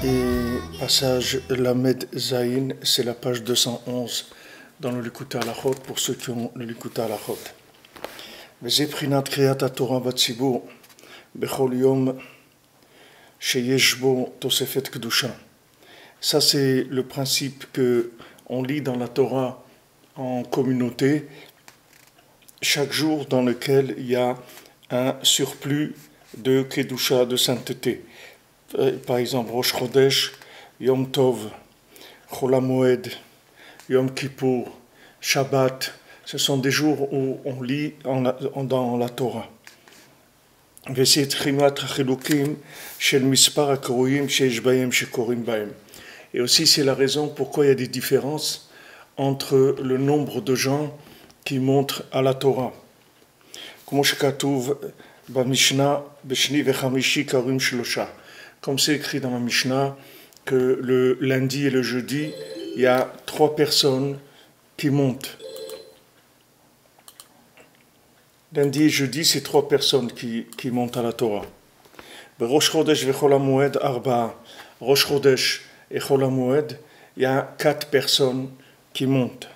Et passage Lamed Zayin, c'est la page 211 dans le Likuta Halachot pour ceux qui ont le Likuta Halachot. וזה בחינת קריאת התורה בציבור בכל יום שיש בו תוספת קדושה. Ça c'est le principe que on lit dans la Torah en communauté chaque jour dans lequel il y a un surplus de kedusha, de sainteté. Par exemple, Rosh Chodesh, Yom Tov, Chol HaMoed, Yom Kippour, Shabbat, ce sont des jours où on lit dans la Torah. Et aussi c'est la raison pourquoi il y a des différences entre le nombre de gens qui montrent à la Torah. Comme c'est écrit dans la Mishnah que le lundi et le jeudi, il y a 3 personnes qui montent. Lundi et jeudi, c'est 3 personnes qui montent à la Torah. Rosh Chodesh et Chol HaMoed, Arba'a. Rosh Chodesh et Chol HaMoed, il y a 4 personnes qui montent.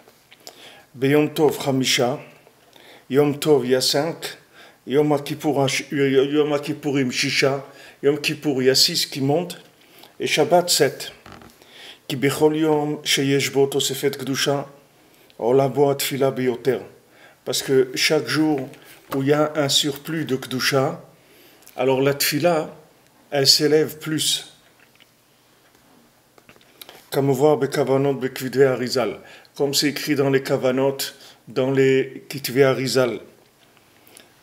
Yom Tov, Chamisha. Yom Tov, il y a 5. Yom Kippourim, Shisha. Yom Kippour, il y a 6 qui montent. Et Shabbat, 7. Ki bechol yom sheyesh bo tosefet kedusha, ola bo atfila beyoter. Parce que chaque jour où il y a un surplus de kedusha, alors la tfila, elle s'élève plus. Comme on voit bekavanot bekvidve Arizal, comme c'est écrit dans les kavanot, dans les kitve Arizal,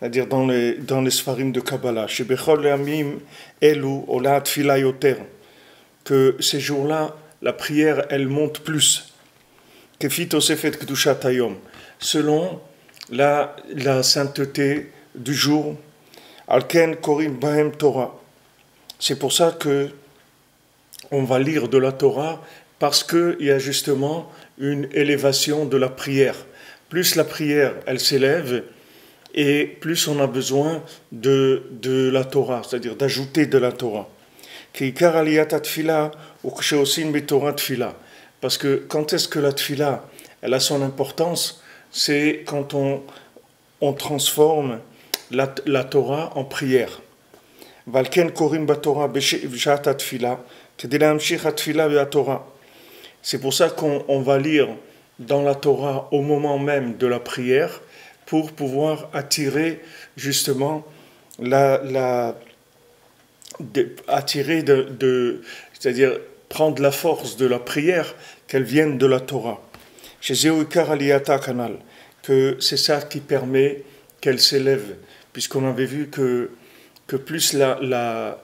c'est-à-dire dans les sfarim de Kabbalah, shebechol yamim elu ola atfila yoter, que ces jours-là, la prière, elle monte plus. Kefi tosefet kedusha tayom, selon la sainteté du jour. Alken korim bahem Torah. C'est pour ça que on va lire de la Torah, parce qu'il y a justement une élévation de la prière. Plus la prière, elle s'élève, et plus on a besoin de la Torah, c'est-à-dire d'ajouter de la Torah. Parce que quand est-ce que la tfila, elle a son importance, c'est quand on transforme la Torah en prière. C'est pour ça qu'on va lire dans la Torah au moment même de la prière pour pouvoir attirer justement c'est-à-dire prendre la force de la prière qu'elle vienne de la Torah. Que c'est ça qui permet qu'elle s'élève, puisqu'on avait vu que plus la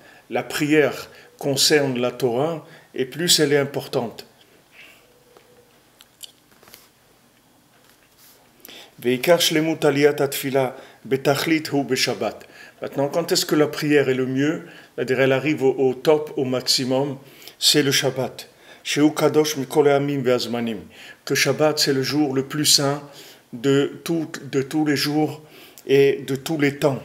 prière concerne la Torah, et plus elle est importante. Maintenant, quand est-ce que la prière est le mieux, c'est-à-dire elle arrive au top, au maximum, c'est le Shabbat. Que Shabbat, c'est le jour le plus saint de tous les jours et de tous les temps.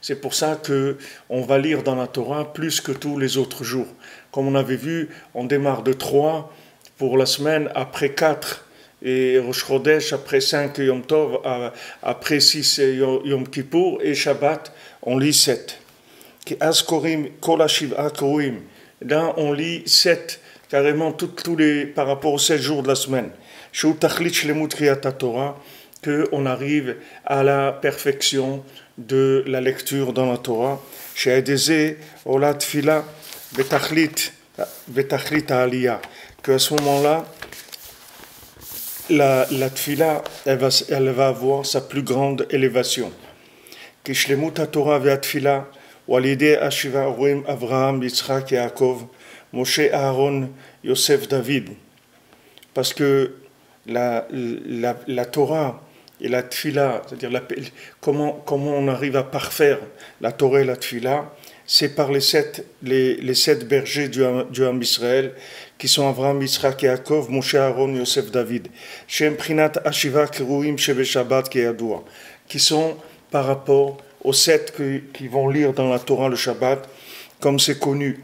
C'est pour ça qu'on va lire dans la Torah plus que tous les autres jours. Comme on avait vu, on démarre de 3 pour la semaine, après 4 et Rosh Chodesh, après 5 Yom Tov, après 6 Yom Kippour, et Shabbat, on lit 7. Là, on lit 7, carrément tous les, par rapport aux 7 jours de la semaine. Qu'on arrive à la perfection de la lecture dans la Torah. Que à ce moment-là, la tfila, elle va avoir sa plus grande élévation. Avraham, Yitzhak, Yaakov, Moshe, Aaron, Yosef, David. Parce que la Torah et la tfila, c'est-à-dire comment on arrive à parfaire la Torah et la tfila, c'est par les sept bergers du Ham Israël, qui sont Avraham, Yitzhak, Yaakov, Moshe, Aaron, Yosef, David. Shem Prinat Ashiva Keruim Shebe Shabbat Keyadua, qui sont par rapport aux 7 qui vont lire dans la Torah le Shabbat, comme c'est connu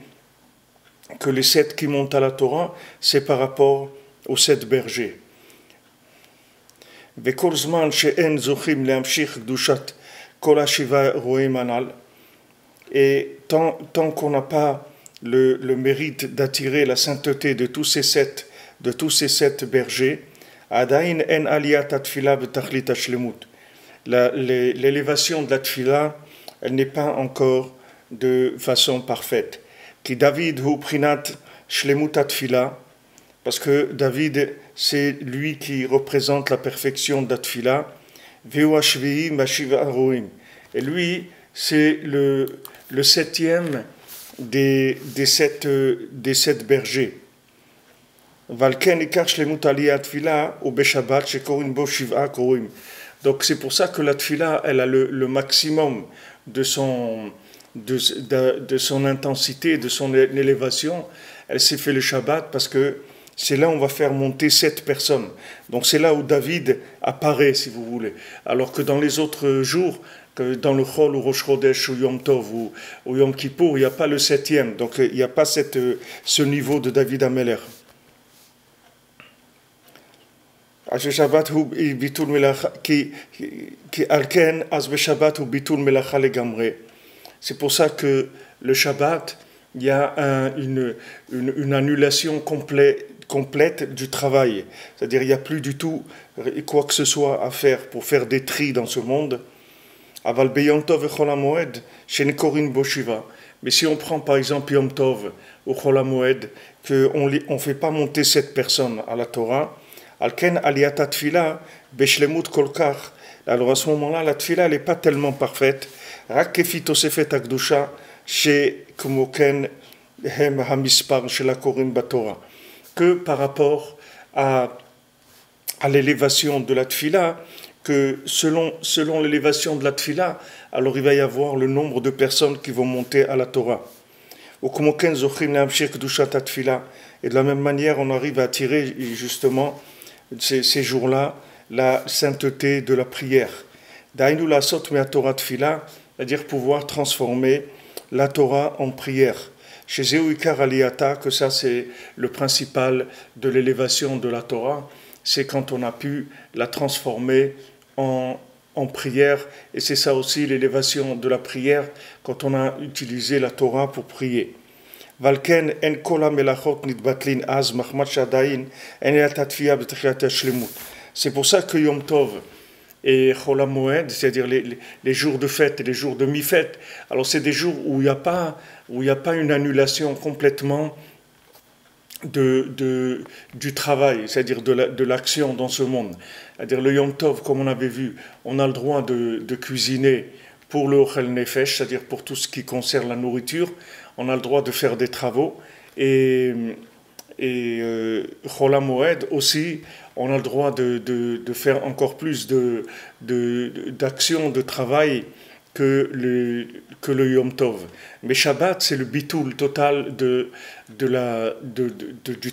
que les 7 qui montent à la Torah, c'est par rapport aux 7 bergers. וכל זמן שאין זוכים להמשיך קדושת כל השבעה רועים הנ"ל, et tant qu'on n'a pas le mérite d'attirer la sainteté de tous ces 7 bergers, עדיין אין עליית התפילה בתכלית השלמות. L'élévation de la tfila, elle n'est pas encore de façon parfaite. Qui David hu prinat shlemut atfila, parce que David, c'est lui qui représente la perfection de la tfila. Veu ashvi'i mashiva aroim. Et lui, c'est le 7e des 7 bergers. Valken ikar shlemut aliyat tfila ou beshabbat shekorin bo shiv'a korim. Donc c'est pour ça que la tfila, elle a le maximum de son intensité, de son élévation. Elle s'est fait le Shabbat parce que c'est là où on va faire monter 7 personnes. Donc c'est là où David apparaît, si vous voulez. Alors que dans les autres jours, que dans le Chol ou Rosh Chodesh ou Yom Tov ou Yom Kippour, il n'y a pas le 7e. Donc il n'y a pas ce niveau de David Ameler. C'est pour ça que le Shabbat, il y a une annulation complète du travail. C'est-à-dire il n'y a plus du tout quoi que ce soit à faire pour faire des tris dans ce monde. Mais si on prend par exemple Yom Tov ou Chol HaMoed, qu'on ne fait pas monter 7 personnes à la Torah, Alken aliyata tfila beshlemut kolkach. Alors à ce moment-là, la tfila n'est pas tellement parfaite. Rak kefi tosefet akdusha she kmoken hem hamispar shel korim batorah. Que par rapport à l'élévation de la tfila, que selon l'élévation de la tfila, alors il va y avoir le nombre de personnes qui vont monter à la Torah. Ou kmoken zochim lehamshir kedushat tfila. Et de la même manière, on arrive à attirer justement ces jours-là, la sainteté de la prière. Dainu la sot me Torah tfila, c'est-à-dire pouvoir transformer la Torah en prière. Chez Zéouikar Aliyata, que ça c'est le principal de l'élévation de la Torah, c'est quand on a pu la transformer en prière, et c'est ça aussi l'élévation de la prière, quand on a utilisé la Torah pour prier. Valken en kola melachot nitbatlin az mahmat shadain en yatatfia betchiat shlemut. C'est pour ça que Yom Tov et Chol HaMoed, c'est-à-dire les jours de fête et les jours de mi-fête, alors c'est des jours où il n'y a pas une annulation complètement du travail, c'est-à-dire de l'action dans ce monde. C'est-à-dire le Yom Tov, comme on avait vu, on a le droit de cuisiner pour le Ochel Nefesh, c'est-à-dire pour tout ce qui concerne la nourriture, on a le droit de faire des travaux. Et Chol HaMoed aussi, on a le droit de faire encore plus d'actions, de travail que le Yom Tov. Mais Shabbat, c'est le bitoul total du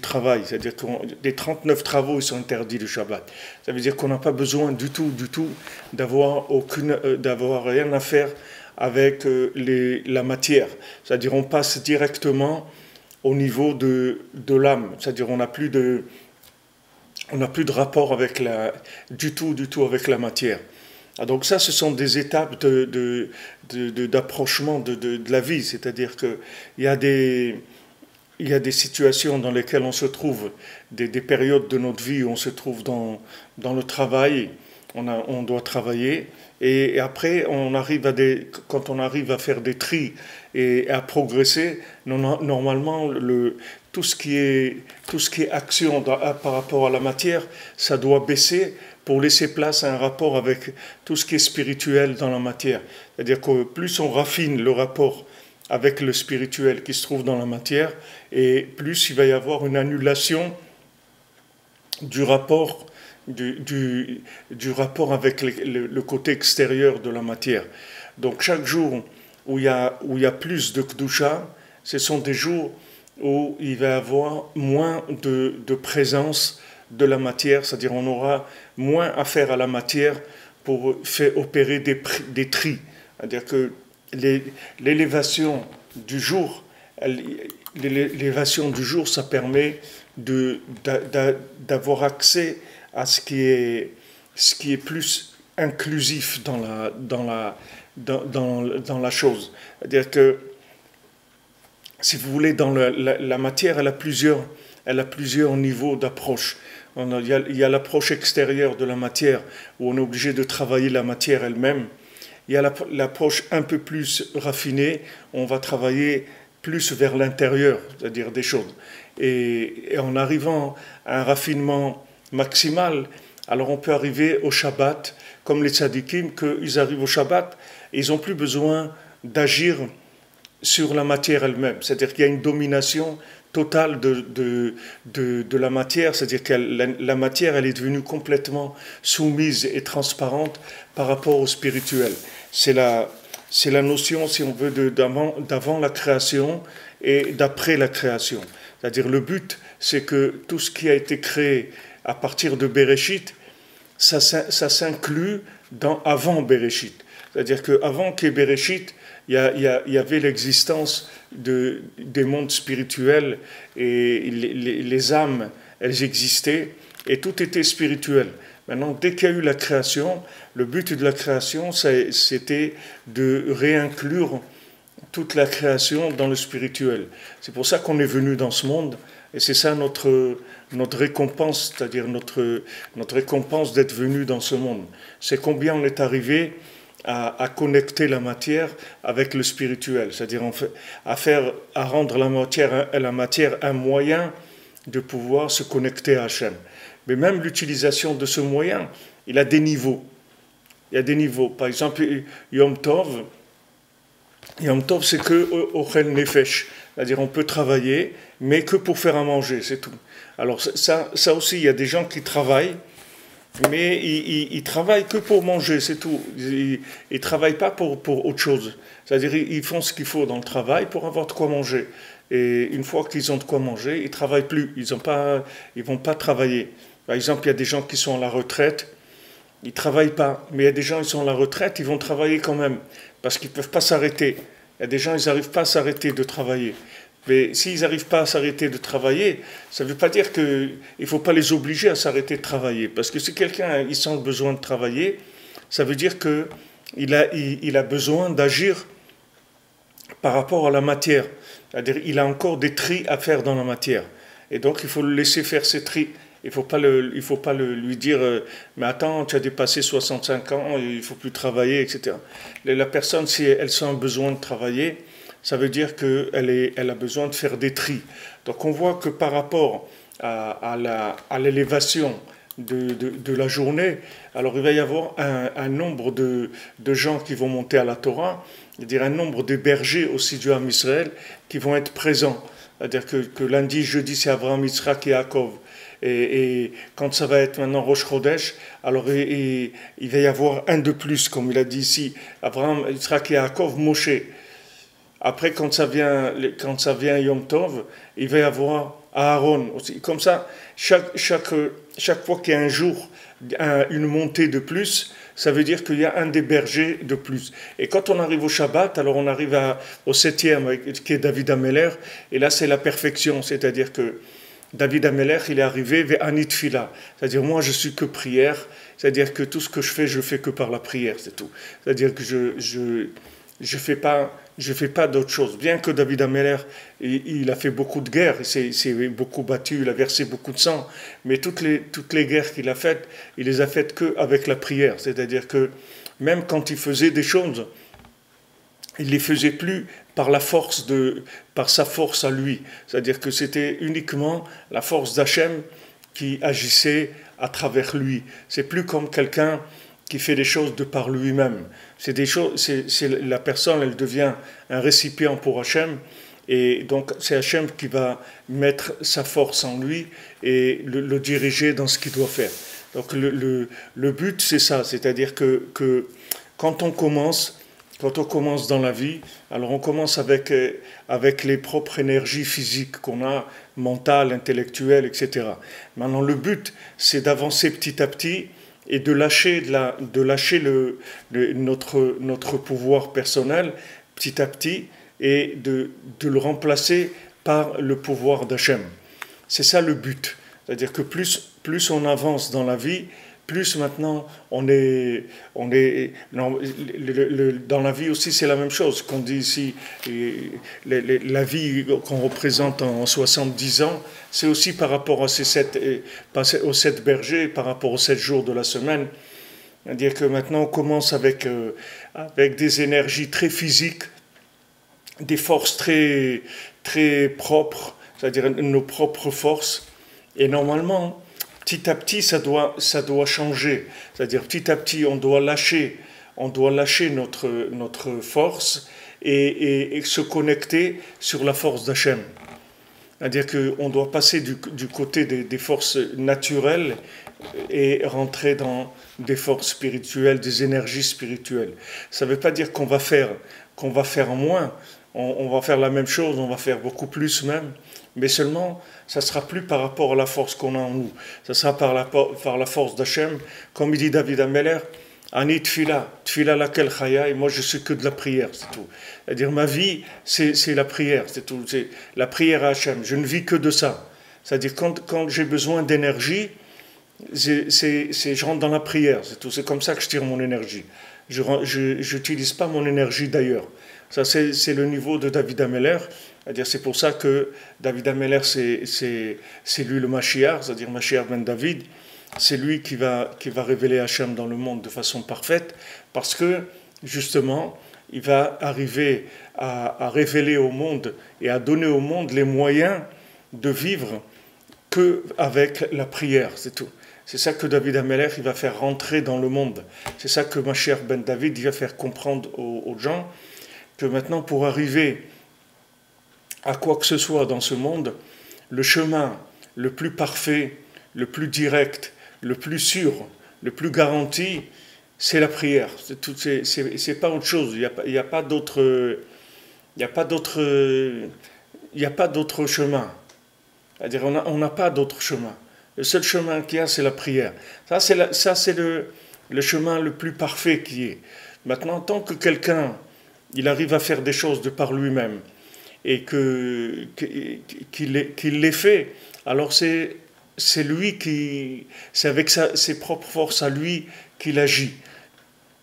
travail. C'est-à-dire que les 39 travaux ils sont interdits le Shabbat. Ça veut dire qu'on n'a pas besoin du tout d'avoir rien à faire avec la matière. C'est-à-dire on passe directement au niveau de l'âme. C'est-à-dire on n'a plus de rapport avec du tout avec la matière. Ah, donc ça, ce sont des étapes d'approchement de la vie. C'est-à-dire qu'il y a des situations dans lesquelles on se trouve, des périodes de notre vie où on se trouve dans le travail, on doit travailler, et après, quand on arrive à faire des tris et à progresser, normalement, tout ce qui est action par rapport à la matière, ça doit baisser pour laisser place à un rapport avec tout ce qui est spirituel dans la matière. C'est-à-dire que plus on raffine le rapport avec le spirituel qui se trouve dans la matière, et plus il va y avoir une annulation du rapport avec le côté extérieur de la matière. Donc chaque jour où il y a plus de Kedusha, ce sont des jours où il va y avoir moins de présence de la matière, c'est-à-dire on aura moins affaire à la matière pour faire opérer des tris. C'est-à-dire que l'élévation du jour, l'élévation du jour, ça permet d'avoir accès à ce qui est plus inclusif dans la chose. C'est-à-dire que, si vous voulez, dans la matière, elle a plusieurs niveaux d'approche. Il y a l'approche extérieure de la matière, où on est obligé de travailler la matière elle-même. Il y a l'approche un peu plus raffinée, on va travailler plus vers l'intérieur, c'est-à-dire des choses. Et en arrivant à un raffinement maximal, alors on peut arriver au Shabbat, comme les tzadikim, qu'ils arrivent au Shabbat, et ils n'ont plus besoin d'agir sur la matière elle-même. C'est-à-dire qu'il y a une domination totale de la matière, c'est-à-dire que la matière, elle est devenue complètement soumise et transparente par rapport au spirituel. C'est la notion, si on veut, d'avant la création et d'après la création. C'est-à-dire le but, c'est que tout ce qui a été créé à partir de Bereshit, ça s'inclut dans avant Bereshit. C'est-à-dire qu'avant qu'il y ait Bereshit, il y avait l'existence des mondes spirituels et les âmes, elles existaient et tout était spirituel. Maintenant, dès qu'il y a eu la création, le but de la création, c'était de réinclure toute la création dans le spirituel. C'est pour ça qu'on est venu dans ce monde et c'est ça notre récompense, c'est-à-dire notre récompense d'être venu dans ce monde. C'est combien on est arrivé à connecter la matière avec le spirituel, c'est-à-dire à rendre la matière un moyen de pouvoir se connecter à Hachem. Mais même l'utilisation de ce moyen, il a des niveaux. Il y a des niveaux. Par exemple, Yom Tov, c'est que Ochel Nefesh, c'est-à-dire on peut travailler, mais que pour faire à manger, c'est tout. Alors ça aussi, il y a des gens qui travaillent, mais ils travaillent que pour manger, c'est tout. Ils ne travaillent pas pour autre chose. C'est-à-dire ils font ce qu'il faut dans le travail pour avoir de quoi manger. Et une fois qu'ils ont de quoi manger, ils ne travaillent plus. Ils vont pas travailler. Par exemple, il y a des gens qui sont à la retraite, ils ne travaillent pas. Mais il y a des gens qui sont à la retraite, ils vont travailler quand même, parce qu'ils ne peuvent pas s'arrêter. Il y a des gens, ils n'arrivent pas à s'arrêter de travailler. Mais s'ils n'arrivent pas à s'arrêter de travailler, ça ne veut pas dire qu'il ne faut pas les obliger à s'arrêter de travailler. Parce que si quelqu'un il sent le besoin de travailler, ça veut dire qu'il a besoin d'agir par rapport à la matière. C'est-à-dire qu'il a encore des tris à faire dans la matière. Et donc il faut le laisser faire ses tris. Il ne faut pas lui dire « Mais attends, tu as dépassé 65 ans, il ne faut plus travailler, etc. » La personne, si elle sent un besoin de travailler, ça veut dire qu'elle a besoin de faire des tris. Donc on voit que par rapport à l'élévation de la journée, alors il va y avoir un nombre de gens qui vont monter à la Torah, c'est-à-dire un nombre de bergers aussi du Ham Israël qui vont être présents. C'est-à-dire que lundi, jeudi, c'est Abraham, Yitzhak et Yaakov. Et quand ça va être maintenant Rosh Chodesh, alors il va y avoir un de plus, comme il a dit ici, Abraham, Yitzhak et Yaakov, Moshe. Après, quand ça vient Yom Tov, il va y avoir Aaron aussi. Comme ça, chaque fois qu'il y a un jour, une montée de plus, ça veut dire qu'il y a un des bergers de plus. Et quand on arrive au Shabbat, alors on arrive au 7e, qui est David Ameller, et là c'est la perfection, c'est-à-dire que David Ameller, il est arrivé vers Anit Fila, c'est-à-dire moi je suis que prière, c'est-à-dire que tout ce que je fais que par la prière, c'est tout. C'est-à-dire que je fais pas d'autre chose. Bien que David Ameller, il a fait beaucoup de guerres, il s'est beaucoup battu, il a versé beaucoup de sang, mais toutes les guerres qu'il a faites, il les a faites qu'avec la prière. C'est-à-dire que même quand il faisait des choses, il les faisait plus par sa force à lui. C'est-à-dire que c'était uniquement la force d'Hachem qui agissait à travers lui. C'est plus comme quelqu'un qui fait des choses de par lui-même. La personne, elle devient un récipient pour Hachem, et donc c'est Hachem qui va mettre sa force en lui et le diriger dans ce qu'il doit faire. Donc le but, c'est ça, c'est-à-dire que quand on commence dans la vie, alors on commence avec les propres énergies physiques qu'on a, mentales, intellectuelles, etc. Maintenant, le but, c'est d'avancer petit à petit et de lâcher, notre pouvoir personnel petit à petit et de le remplacer par le pouvoir d'Hachem. C'est ça le but. C'est-à-dire que plus on avance dans la vie, plus maintenant dans la vie aussi c'est la même chose. Qu'on dit ici, la vie qu'on représente en 70 ans, c'est aussi par rapport aux 7 bergers, par rapport aux 7 jours de la semaine. C'est-à-dire que maintenant on commence avec des énergies très physiques, des forces très, très propres, c'est-à-dire nos propres forces. Et normalement, petit à petit, ça doit changer. C'est-à-dire petit à petit, on doit lâcher notre force et se connecter sur la force d'Hachem. C'est-à-dire qu'on doit passer du côté des forces naturelles et rentrer dans des forces spirituelles, des énergies spirituelles. Ça ne veut pas dire qu'on va faire moins, on va faire la même chose, on va faire beaucoup plus même, mais seulement ça ne sera plus par rapport à la force qu'on a en nous, ça sera par la force d'Hachem, comme il dit David Ameller, Ani tfila laquelle chaya, et moi je suis que de la prière, c'est tout. C'est-à-dire ma vie, c'est la prière, c'est tout, c'est la prière à Hachem, je ne vis que de ça. C'est-à-dire quand j'ai besoin d'énergie, je rentre dans la prière, c'est tout, c'est comme ça que je tire mon énergie. Je n'utilise pas mon énergie d'ailleurs. Ça, c'est le niveau de David Ameller. C'est-à-dire, c'est pour ça que David Ameller, c'est lui le Mashiach, c'est-à-dire Mashiach ben David. C'est lui qui va révéler Hachem dans le monde de façon parfaite, parce que, justement, il va arriver à révéler au monde et à donner au monde les moyens de vivre qu'avec la prière, c'est tout. C'est ça que David Ameller il va faire rentrer dans le monde. C'est ça que Mashiach ben David il va faire comprendre aux gens, que maintenant pour arriver à quoi que ce soit dans ce monde, le chemin le plus parfait, le plus direct, le plus sûr, le plus garanti, c'est la prière. C'est pas autre chose. Il y a pas d'autre chemin. C'est-à-dire on n'a pas d'autre chemin. Le seul chemin qu'il y a, c'est la prière. Ça, c'est le chemin le plus parfait qui est. Maintenant, tant que quelqu'un, il arrive à faire des choses de par lui-même et qu'il les fait, alors c'est lui c'est avec ses propres forces à lui qu'il agit.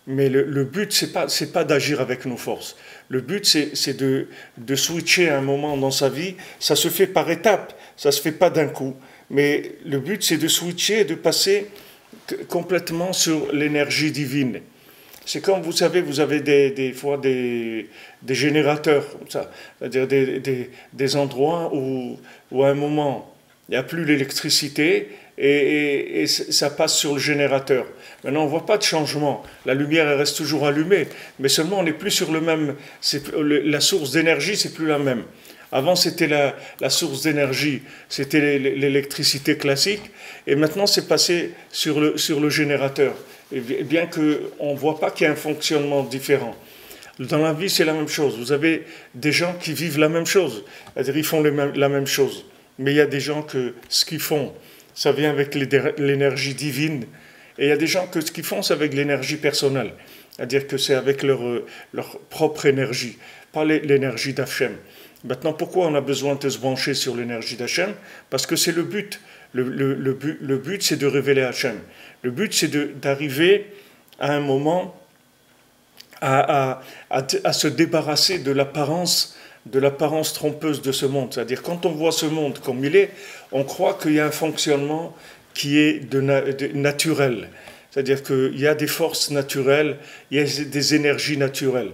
Mais le but, c'est pas d'agir avec nos forces. Le but, c'est de switcher à un moment dans sa vie. Ça se fait par étapes, ça se fait pas d'un coup. Mais le but, c'est de switcher, de passer complètement sur l'énergie divine. C'est comme, vous savez, vous avez des fois des générateurs, comme ça. C'est-à-dire des endroits où à un moment, il n'y a plus l'électricité et ça passe sur le générateur. Maintenant, on ne voit pas de changement. La lumière, elle reste toujours allumée. Mais seulement, on n'est plus sur le même... La source d'énergie, c'est plus la même. Avant, c'était la source d'énergie, c'était l'électricité classique, et maintenant, c'est passé sur le générateur. Et bien qu'on ne voit pas qu'il y a un fonctionnement différent. Dans la vie, c'est la même chose. Vous avez des gens qui vivent la même chose, c'est-à-dire ils font la même chose. Mais il y a des gens que ce qu'ils font, ça vient avec l'énergie divine, et il y a des gens que ce qu'ils font, c'est avec l'énergie personnelle, c'est-à-dire que c'est avec leur propre énergie, pas l'énergie d'Hachem. Maintenant, pourquoi on a besoin de se brancher sur l'énergie d'Hachem? Parce que c'est le but. Le but, c'est de révéler Hachem. Le but, c'est d'arriver à un moment à se débarrasser de l'apparence trompeuse de ce monde. C'est-à-dire, quand on voit ce monde comme il est, on croit qu'il y a un fonctionnement qui est naturel. C'est-à-dire qu'il y a des forces naturelles, il y a des énergies naturelles.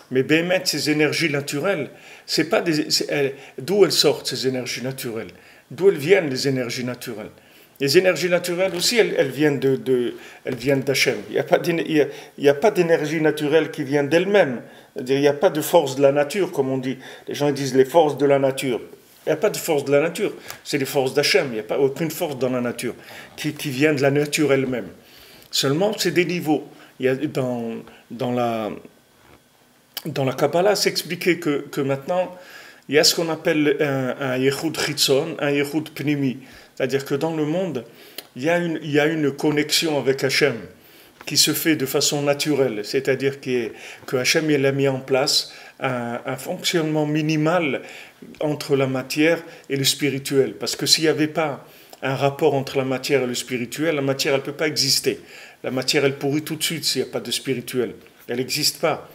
Mais Béhémet, ces énergies naturelles, c'est pas d'où elles sortent, ces énergies naturelles? D'où elles viennent, les énergies naturelles? Les énergies naturelles aussi, elles viennent d'Hachem. Il n'y a pas d'énergie naturelle qui vient d'elle-même. C'est-à-dire, il n'y a pas de force de la nature, comme on dit. Les gens disent les forces de la nature. Il n'y a pas de force de la nature. C'est les forces d'Hachem. Il n'y a pas aucune force dans la nature qui vient de la nature elle-même. Seulement, c'est des niveaux. Il y a dans la Kabbalah, c'est expliqué que maintenant, il y a ce qu'on appelle un Yechud Chitzon, un Yechud Pnimi. C'est-à-dire que dans le monde, il y a une connexion avec Hachem qui se fait de façon naturelle, c'est-à-dire que Hachem il a mis en place un fonctionnement minimal entre la matière et le spirituel. Parce que s'il n'y avait pas un rapport entre la matière et le spirituel, la matière elle ne peut pas exister. La matière elle pourrit tout de suite s'il n'y a pas de spirituel. Elle n'existe pas.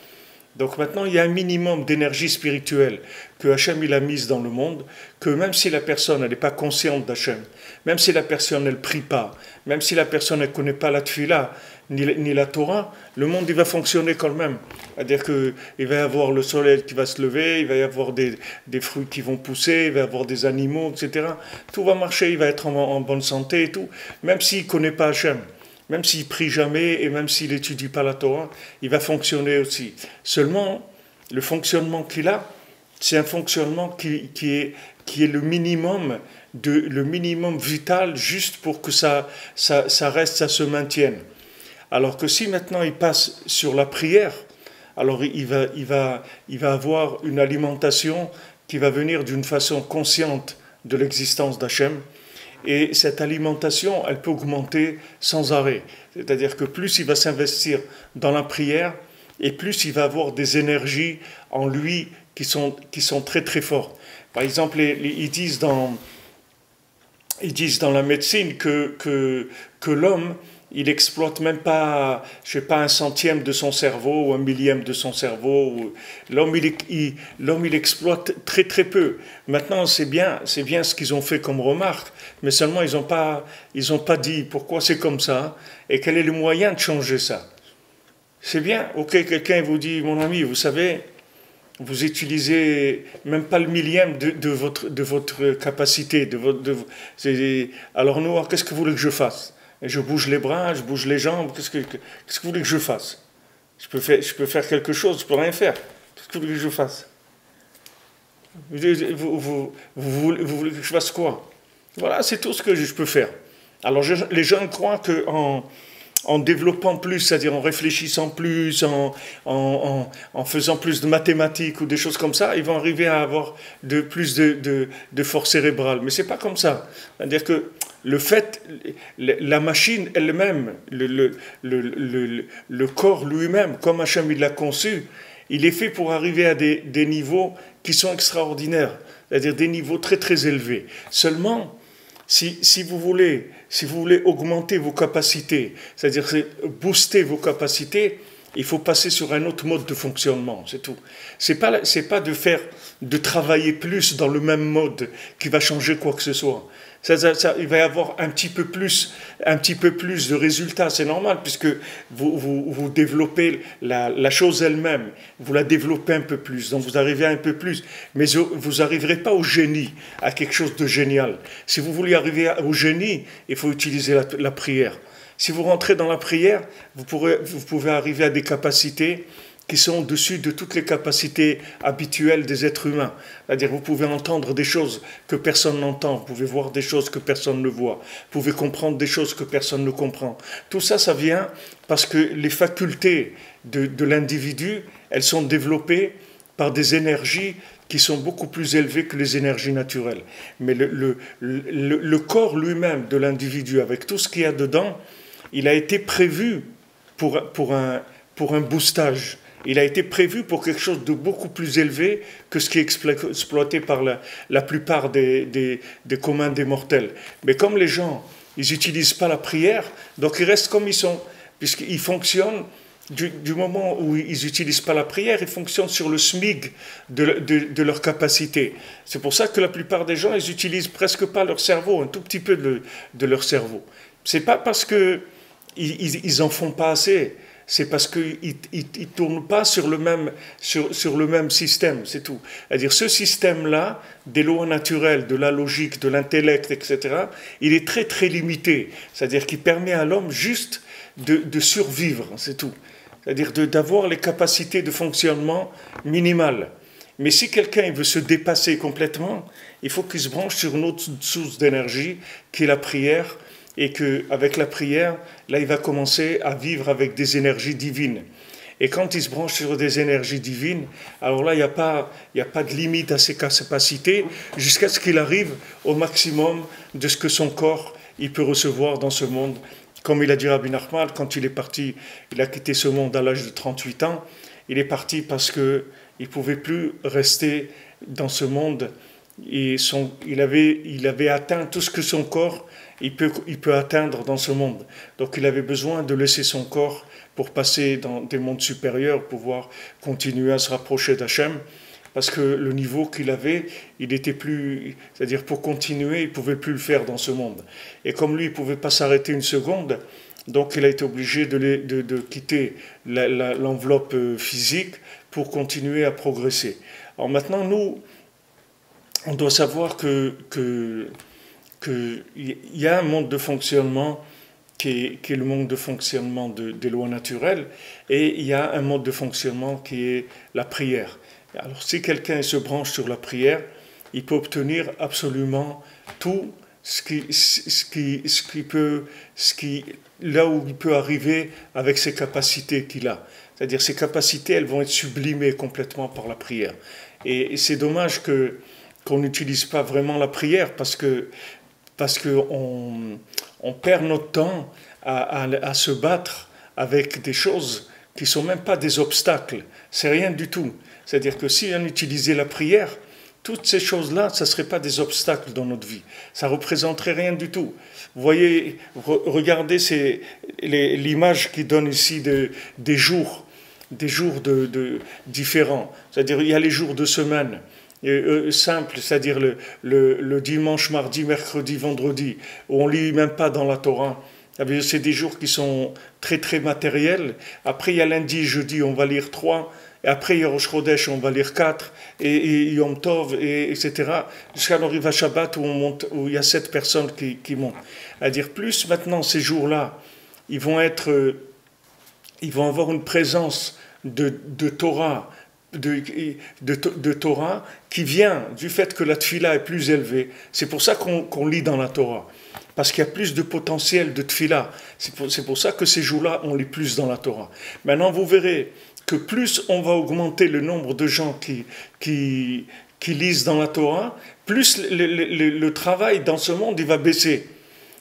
Donc maintenant, il y a un minimum d'énergie spirituelle que Hachem il a mise dans le monde, que même si la personne n'est pas consciente d'Hachem, même si la personne ne prie pas, même si la personne ne connaît pas la tfila, ni la Torah, le monde il va fonctionner quand même. C'est-à-dire qu'il va y avoir le soleil qui va se lever, il va y avoir des fruits qui vont pousser, il va y avoir des animaux, etc. Tout va marcher, il va être en bonne santé et tout, même s'il ne connaît pas Hachem. Même s'il prie jamais et même s'il n'étudie pas la Torah, il va fonctionner aussi. Seulement, le fonctionnement qu'il a, c'est un fonctionnement qui est le minimum vital juste pour que ça reste, ça se maintienne. Alors que si maintenant il passe sur la prière, alors il va avoir une alimentation qui va venir d'une façon consciente de l'existence d'Hachem. Et cette alimentation, elle peut augmenter sans arrêt. C'est-à-dire que plus il va s'investir dans la prière, et plus il va avoir des énergies en lui qui sont très très fortes. Par exemple, ils disent dans la médecine que l'homme, il exploite même pas, je sais pas, 1/100 de son cerveau ou 1/1000 de son cerveau. L'homme, il exploite très très peu. Maintenant, c'est bien ce qu'ils ont fait comme remarque, mais seulement ils ont pas dit pourquoi c'est comme ça et quel est le moyen de changer ça. C'est bien, ok, quelqu'un vous dit, mon ami, vous savez, vous utilisez même pas le millième de votre capacité, alors nous, qu'est-ce que vous voulez que je fasse? Et je bouge les bras, je bouge les jambes, qu'est-ce que vous voulez que je fasse? Je peux faire quelque chose, je peux rien faire. Qu'est-ce que vous voulez que je fasse? Vous voulez que je fasse quoi? Voilà, c'est tout ce que je peux faire. Alors les gens croient qu'en développant plus, c'est-à-dire en réfléchissant plus, en faisant plus de mathématiques ou des choses comme ça, ils vont arriver à avoir plus de force cérébrale. Mais c'est pas comme ça. C'est-à-dire que le fait, la machine elle-même, le corps lui-même, comme Hachem il l'a conçu, il est fait pour arriver à des niveaux qui sont extraordinaires, c'est-à-dire des niveaux très très élevés. Seulement, si vous voulez augmenter vos capacités, c'est-à-dire booster vos capacités, il faut passer sur un autre mode de fonctionnement, c'est tout. C'est pas de travailler plus dans le même mode qui va changer quoi que ce soit. Il va y avoir un petit peu plus de résultats, c'est normal, puisque vous développez la chose elle-même, vous la développez un peu plus, donc vous arrivez à un peu plus, mais vous n'arriverez pas au génie, à quelque chose de génial. Si vous voulez arriver au génie, il faut utiliser la prière. Si vous rentrez dans la prière, vous pouvez arriver à des capacités qui sont au-dessus de toutes les capacités habituelles des êtres humains. C'est-à-dire vous pouvez entendre des choses que personne n'entend, vous pouvez voir des choses que personne ne voit, vous pouvez comprendre des choses que personne ne comprend. Tout ça, ça vient parce que les facultés de l'individu, elles sont développées par des énergies qui sont beaucoup plus élevées que les énergies naturelles. Mais le corps lui-même de l'individu, avec tout ce qu'il y a dedans, il a été prévu pour un boostage. Il a été prévu pour quelque chose de beaucoup plus élevé que ce qui est exploité par la plupart des communs des mortels. Mais comme les gens, ils n'utilisent pas la prière, donc ils restent comme ils sont, puisqu'ils fonctionnent du moment où ils n'utilisent pas la prière, ils fonctionnent sur le SMIG de leur capacité. C'est pour ça que la plupart des gens, ils n'utilisent presque pas leur cerveau, un tout petit peu de leur cerveau. C'est pas parce qu'ils en font pas assez, c'est parce qu'ils ne tournent pas sur le même système, c'est tout. C'est-à-dire ce système-là, des lois naturelles, de la logique, de l'intellect, etc., il est très très limité. C'est-à-dire qu'il permet à l'homme juste de survivre, c'est tout. C'est-à-dire d'avoir les capacités de fonctionnement minimales. Mais si quelqu'un veut se dépasser complètement, il faut qu'il se branche sur une autre source d'énergie, qui est la prière, et qu'avec la prière, là, il va commencer à vivre avec des énergies divines. Et quand il se branche sur des énergies divines, alors là, il n'y a pas de limite à ses capacités, jusqu'à ce qu'il arrive au maximum de ce que son corps il peut recevoir dans ce monde. Comme il a dit Rabbi Nachman, quand il est parti, il a quitté ce monde à l'âge de 38 ans, il est parti parce qu'il ne pouvait plus rester dans ce monde. Et il avait atteint tout ce que son corps il peut atteindre dans ce monde. Donc il avait besoin de laisser son corps pour passer dans des mondes supérieurs, pouvoir continuer à se rapprocher d'Hachem, parce que le niveau qu'il avait, il était plus, c'est-à-dire pour continuer, il ne pouvait plus le faire dans ce monde. Et comme lui, il ne pouvait pas s'arrêter une seconde, donc il a été obligé de quitter l'enveloppe physique pour continuer à progresser. Alors maintenant, nous, on doit savoir qu'il y a un mode de fonctionnement qui est le mode de fonctionnement des lois naturelles, et il y a un mode de fonctionnement qui est la prière. Alors si quelqu'un se branche sur la prière, il peut obtenir absolument tout là où il peut arriver avec ses capacités qu'il a. C'est-à-dire ces capacités, elles vont être sublimées complètement par la prière. Et c'est dommage qu'on n'utilise pas vraiment la prière parce que on perd notre temps à se battre avec des choses qui ne sont même pas des obstacles. C'est rien du tout. C'est-à-dire que si on utilisait la prière, toutes ces choses-là, ça ne serait pas des obstacles dans notre vie. Ça ne représenterait rien du tout. Vous voyez, regardez l'image qui donne ici des jours différents. C'est-à-dire il y a les jours de semaine. Simple, c'est-à-dire le dimanche, mardi, mercredi, vendredi, où on ne lit même pas dans la Torah. C'est des jours qui sont très très matériels. Après, il y a lundi, jeudi, on va lire 3. Et après, il y a Rosh Chodesh, on va lire 4. Et Yom Tov, etc. Jusqu'à l'arrivée à Shabbat, où il y a 7 personnes qui montent. C'est-à-dire, plus maintenant, ces jours-là, ils vont avoir une présence de Torah, de Torah qui vient du fait que la tfila est plus élevée. C'est pour ça qu'on lit dans la Torah. Parce qu'il y a plus de potentiel de tfila. C'est pour ça que ces jours-là, on lit plus dans la Torah. Maintenant, vous verrez que plus on va augmenter le nombre de gens qui lisent dans la Torah, plus le travail dans ce monde, il va baisser.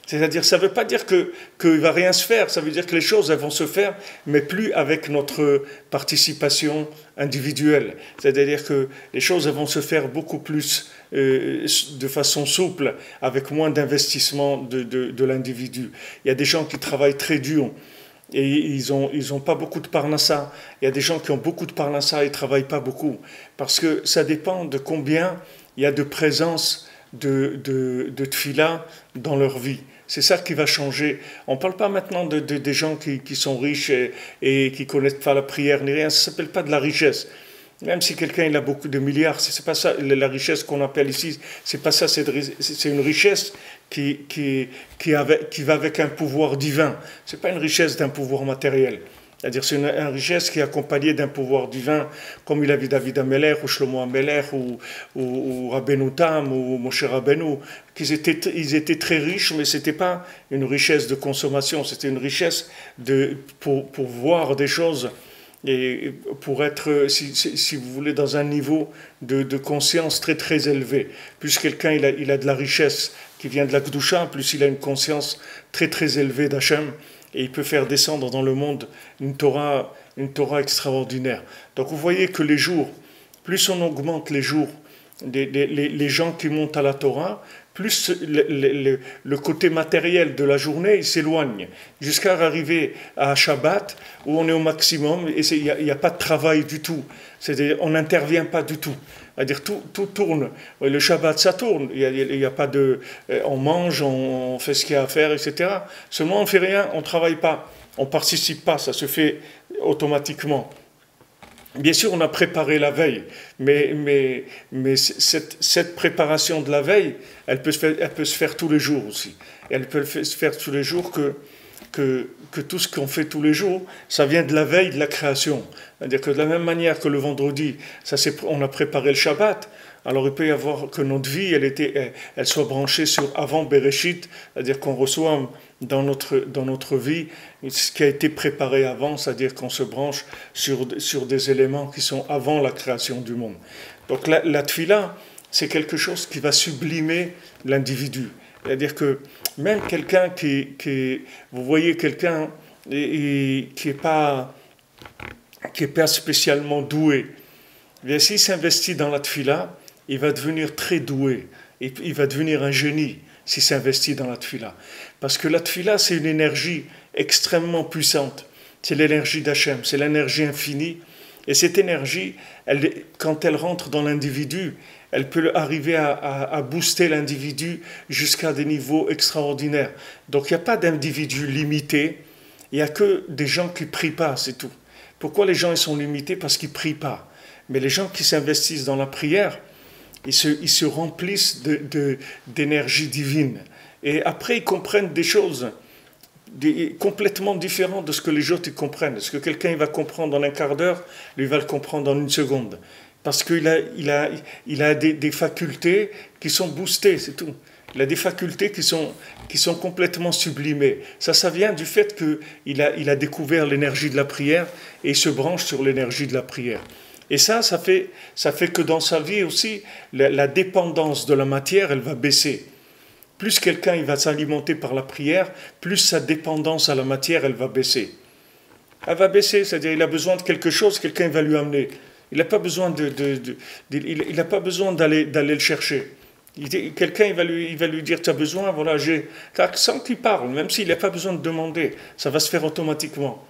C'est-à-dire, ça ne veut pas dire qu'il ne va rien se faire, ça veut dire que les choses elles vont se faire, mais plus avec notre participation individuelle. C'est-à-dire que les choses elles vont se faire beaucoup plus de façon souple, avec moins d'investissement de l'individu. Il y a des gens qui travaillent très dur et ils ont pas beaucoup de parnassa. Il y a des gens qui ont beaucoup de parnassa et ne travaillent pas beaucoup. Parce que ça dépend de combien il y a de présence de tfila dans leur vie. C'est ça qui va changer. On ne parle pas maintenant des gens qui sont riches et qui ne connaissent pas la prière ni rien. Ça ne s'appelle pas de la richesse. Même si quelqu'un il a beaucoup de milliards, c'est pas ça la richesse qu'on appelle ici. C'est pas ça. C'est une richesse qui va avec un pouvoir divin. C'est pas une richesse d'un pouvoir matériel. C'est-à-dire c'est une richesse qui est accompagnée d'un pouvoir divin, comme il avait David Amelech, ou Shlomo Amelech, ou Rabbeinu Tam, ou Moshe Rabbeinu. Ils étaient très riches, mais ce n'était pas une richesse de consommation, c'était une richesse pour voir des choses et pour être, si vous voulez, dans un niveau de conscience très très élevé. Plus quelqu'un il a de la richesse qui vient de la Kedusha, plus il a une conscience très très élevée d'Hachem, et il peut faire descendre dans le monde une Torah extraordinaire. Donc vous voyez que les jours, plus on augmente les jours, les gens qui montent à la Torah, plus le côté matériel de la journée il s'éloigne, jusqu'à arriver à Shabbat, où on est au maximum, et il n'y a pas de travail du tout. C'est-à-dire, on n'intervient pas du tout. C'est-à-dire, tout tourne. Le Shabbat, ça tourne. Il y a pas de... On mange, on fait ce qu'il y a à faire, etc. Seulement, on ne fait rien, on ne travaille pas. On ne participe pas, ça se fait automatiquement. Bien sûr, on a préparé la veille, mais cette préparation de la veille, elle peut se faire tous les jours aussi. Et elle peut se faire tous les jours que tout ce qu'on fait tous les jours, ça vient de la veille de la création. C'est-à-dire que de la même manière que le vendredi, on a préparé le Shabbat, alors il peut y avoir que notre vie, elle soit branchée sur avant Bereshit, c'est-à-dire qu'on reçoit dans notre vie ce qui a été préparé avant, c'est-à-dire qu'on se branche sur des éléments qui sont avant la création du monde. Donc la tfila, c'est quelque chose qui va sublimer l'individu. C'est-à-dire que même quelqu'un vous voyez quelqu'un qui est pas spécialement doué, bien s'il s'investit dans la tfila, il va devenir très doué, il va devenir un génie s'il s'investit dans la tfila. Parce que la tfila, c'est une énergie extrêmement puissante, c'est l'énergie d'Hachem, c'est l'énergie infinie, et cette énergie, quand elle rentre dans l'individu, elle peut arriver à booster l'individu jusqu'à des niveaux extraordinaires. Donc il n'y a pas d'individu limité, il n'y a que des gens qui ne prient pas, c'est tout. Pourquoi les gens ils sont limités? Parce qu'ils ne prient pas. Mais les gens qui s'investissent dans la prière, ils se remplissent d'énergie divine. Et après, ils comprennent des choses complètement différentes de ce que les autres ils comprennent. Est-ce que quelqu'un il va comprendre en un quart d'heure, lui va le comprendre en une seconde. Parce qu'il a des facultés qui sont boostées, c'est tout. Il a des facultés qui sont complètement sublimées. Ça vient du fait qu'il a découvert l'énergie de la prière et il se branche sur l'énergie de la prière. Et ça fait que dans sa vie aussi, la dépendance de la matière, elle va baisser. Plus quelqu'un il va s'alimenter par la prière, plus sa dépendance à la matière, elle va baisser. Elle va baisser, c'est-à-dire il a besoin de quelque chose, quelqu'un va lui amener. Il n'a pas besoin il n'a pas besoin d'aller le chercher. Quelqu'un il va lui dire tu as besoin, voilà, sans qu'il parle, même s'il n'a pas besoin de demander, ça va se faire automatiquement.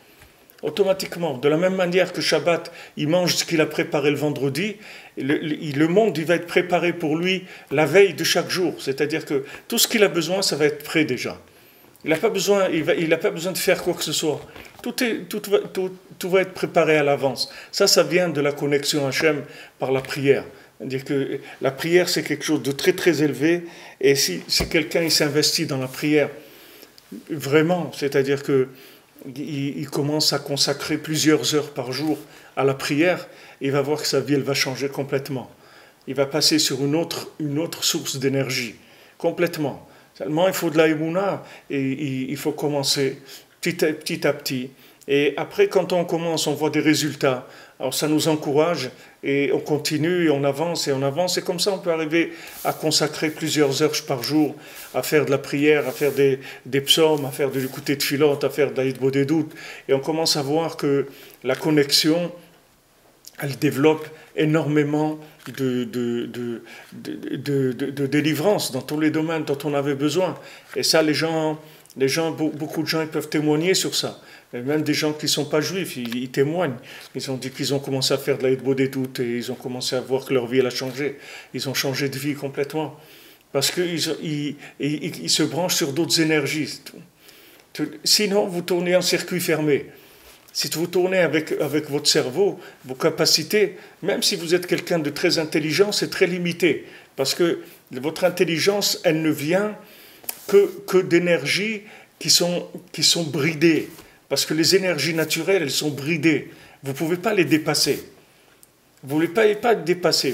Automatiquement, de la même manière que Shabbat, il mange ce qu'il a préparé le vendredi, le monde il va être préparé pour lui la veille de chaque jour. C'est-à-dire que tout ce qu'il a besoin, ça va être prêt déjà. Il n'a pas besoin de faire quoi que ce soit. Tout va être préparé à l'avance. Ça vient de la connexion Hachem par la prière. C'est-à-dire que la prière, c'est quelque chose de très très élevé. Et si quelqu'un il s'investit dans la prière, vraiment, c'est-à-dire que il commence à consacrer plusieurs heures par jour à la prière, il va voir que sa vie elle va changer complètement. Il va passer sur une autre source d'énergie, complètement. Seulement, il faut de la émouna et il faut commencer petit à petit. Et après, quand on commence, on voit des résultats. Alors ça nous encourage et on continue et on avance et on avance. Et comme ça, on peut arriver à consacrer plusieurs heures par jour à faire de la prière, à faire des psaumes, à faire de l'écouter de filote, à faire de l'Aïd-Bodédout. Et on commence à voir que la connexion, elle développe énormément de délivrance dans tous les domaines dont on avait besoin. Et ça, beaucoup de gens ils peuvent témoigner sur ça. Et même des gens qui ne sont pas juifs, ils témoignent. Ils ont dit qu'ils ont commencé à faire de l'Aïd-Bodédout et ils ont commencé à voir que leur vie elle a changé. Ils ont changé de vie complètement. Parce qu'ils se branchent sur d'autres énergies. Sinon, vous tournez en circuit fermé. Si vous tournez avec votre cerveau, vos capacités, même si vous êtes quelqu'un de très intelligent, c'est très limité. Parce que votre intelligence, elle ne vient que d'énergies qui sont bridées. Parce que les énergies naturelles, elles sont bridées. Vous ne pouvez pas les dépasser. Vous ne pouvez pas les dépasser.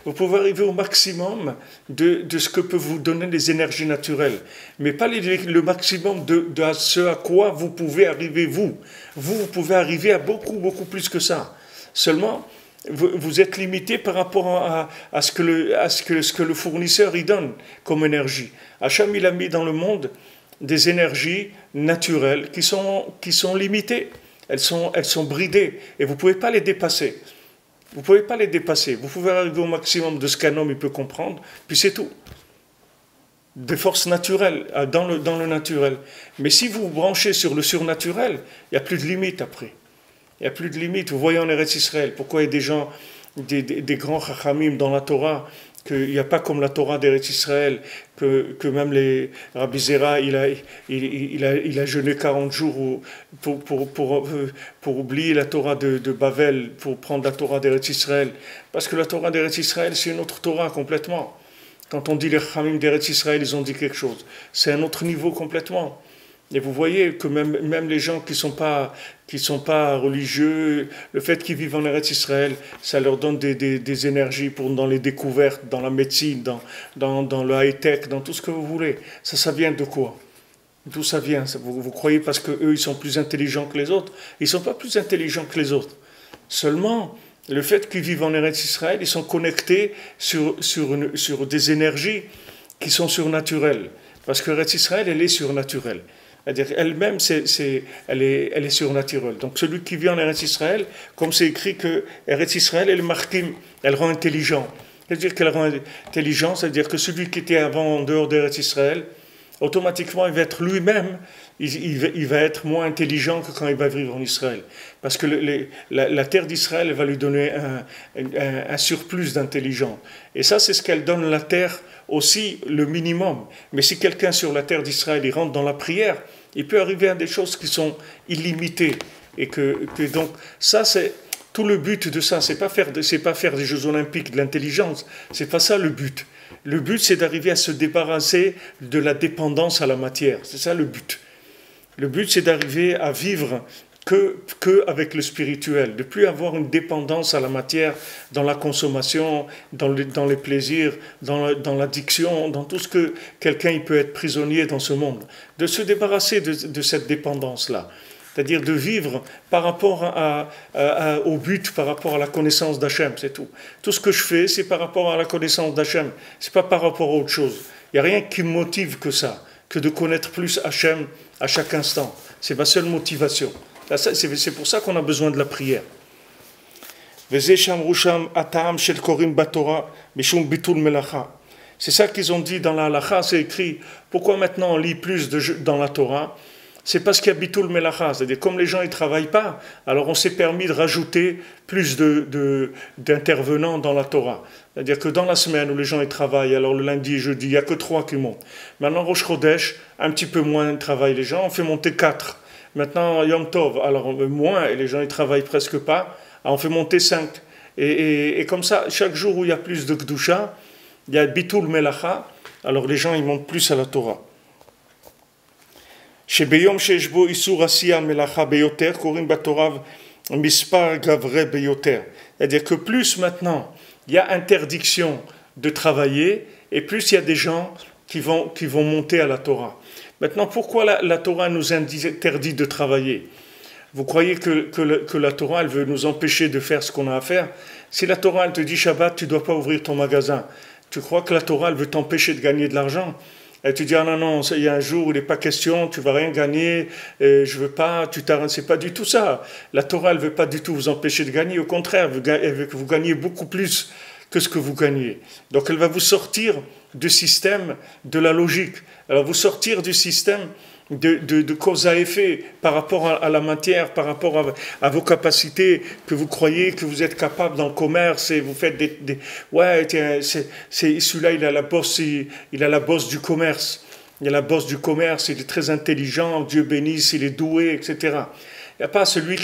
Vous pouvez arriver au maximum de ce que peuvent vous donner les énergies naturelles. Mais pas le maximum de ce à quoi vous pouvez arriver, vous. Vous pouvez arriver à beaucoup, beaucoup plus que ça. Seulement, vous êtes limité par rapport à ce que le fournisseur y donne comme énergie. Hachem, il a mis dans le monde des énergies naturelles qui sont limitées. Elles sont bridées et vous ne pouvez pas les dépasser. Vous ne pouvez pas les dépasser. Vous pouvez arriver au maximum de ce qu'un homme il peut comprendre, puis c'est tout. Des forces naturelles, dans le naturel. Mais si vous vous branchez sur le surnaturel, il n'y a plus de limite après. Il n'y a plus de limite. Vous voyez en Eretz Israël, pourquoi il y a des gens, des grands chachamim dans la Torah, qu'il n'y a pas comme la Torah d'Eretz Israël, que même les Rabbi Zera, il a jeûné 40 jours pour oublier la Torah de Bavel, pour prendre la Torah d'Eretz Israël. Parce que la Torah d'Eretz Israël, c'est une autre Torah complètement. Quand on dit les Chachamim d'Eretz Israël, ils ont dit quelque chose. C'est un autre niveau complètement. Et vous voyez que même les gens qui sont pas religieux, le fait qu'ils vivent en Eretz Israël, ça leur donne des énergies dans les découvertes, dans la médecine, dans le high-tech, dans tout ce que vous voulez. Ça vient de quoi? D'où ça vient? Vous croyez parce qu'eux, ils sont plus intelligents que les autres? Ils ne sont pas plus intelligents que les autres. Seulement, le fait qu'ils vivent en Eretz Israël, ils sont connectés sur des énergies qui sont surnaturelles. Parce que Eretz Israël, elle est surnaturelle. C'est-à-dire elle-même, elle est surnaturelle. Donc celui qui vit en Eretz Israël, comme c'est écrit que Eretz Israël, elle marquim, elle rend intelligent. C'est-à-dire qu'elle rend intelligent, c'est-à-dire que celui qui était avant en dehors d'Eretz Israël, automatiquement, il va être lui-même, il va être moins intelligent que quand il va vivre en Israël. Parce que la terre d'Israël va lui donner un surplus d'intelligence. Et ça, c'est ce qu'elle donne la terre aussi, le minimum. Mais si quelqu'un sur la terre d'Israël, il rentre dans la prière, il peut arriver à des choses qui sont illimitées. Et que donc, ça, c'est tout le but de ça. C'est pas faire des Jeux Olympiques de l'intelligence. C'est pas ça le but. Le but, c'est d'arriver à se débarrasser de la dépendance à la matière. C'est ça le but. Le but, c'est d'arriver à vivre que avec le spirituel, de plus avoir une dépendance à la matière dans la consommation, dans les plaisirs, dans l'addiction, dans tout ce que quelqu'un il peut être prisonnier dans ce monde. De se débarrasser de cette dépendance-là. C'est-à-dire de vivre par rapport au but, par rapport à la connaissance d'Hachem, c'est tout. Tout ce que je fais, c'est par rapport à la connaissance d'Hachem, c'est pas par rapport à autre chose. Il n'y a rien qui me motive que ça, que de connaître plus Hachem à chaque instant. C'est ma seule motivation. C'est pour ça qu'on a besoin de la prière. C'est ça qu'ils ont dit dans la halakha, c'est écrit. Pourquoi maintenant on lit plus dans la Torah? C'est parce qu'il y a bitul melacha, c'est-à-dire comme les gens ne travaillent pas, alors on s'est permis de rajouter plus d'intervenants dans la Torah. C'est-à-dire que dans la semaine où les gens ils travaillent, alors le lundi et jeudi, il n'y a que 3 qui montent. Maintenant, Rosh Chodesh, un petit peu moins travaillent les gens, on fait monter 4. Maintenant, Yom Tov, alors moins, et les gens ne travaillent presque pas, alors on fait monter 5. Et comme ça, chaque jour où il y a plus de Kedusha, il y a bitul melacha, alors les gens ils montent plus à la Torah. שביום שיש בו איסור עשייה מלאכה ביותר, קוראים בתורה מספר גברי ביותר. C'est-à-dire que plus maintenant il y a interdiction de travailler, et plus il y a des gens qui vont monter à la Torah. Maintenant, pourquoi la Torah nous interdit de travailler? Vous croyez que la Torah, elle veut nous empêcher de faire ce qu'on a à faire? Si la Torah, elle te dit Shabbat, tu ne dois pas ouvrir ton magasin, tu crois que la Torah, elle veut t'empêcher de gagner de l'argent? Et tu dis, ah non, il y a un jour où il n'est pas question, tu ne vas rien gagner, je ne veux pas, tu t'arrêtes. C'est pas du tout ça. La Torah, elle ne veut pas du tout vous empêcher de gagner. Au contraire, elle veut que vous gagniez beaucoup plus que ce que vous gagnez. Donc elle va vous sortir du système de la logique. Elle va vous sortir du système de cause à effet par rapport à la matière, par rapport à vos capacités, que vous croyez que vous êtes capable dans le commerce et vous faites ouais, tiens, celui-là il a la bosse du commerce. Il a la bosse du commerce, il est très intelligent, Dieu bénisse, il est doué, etc. Il n'y a pas celui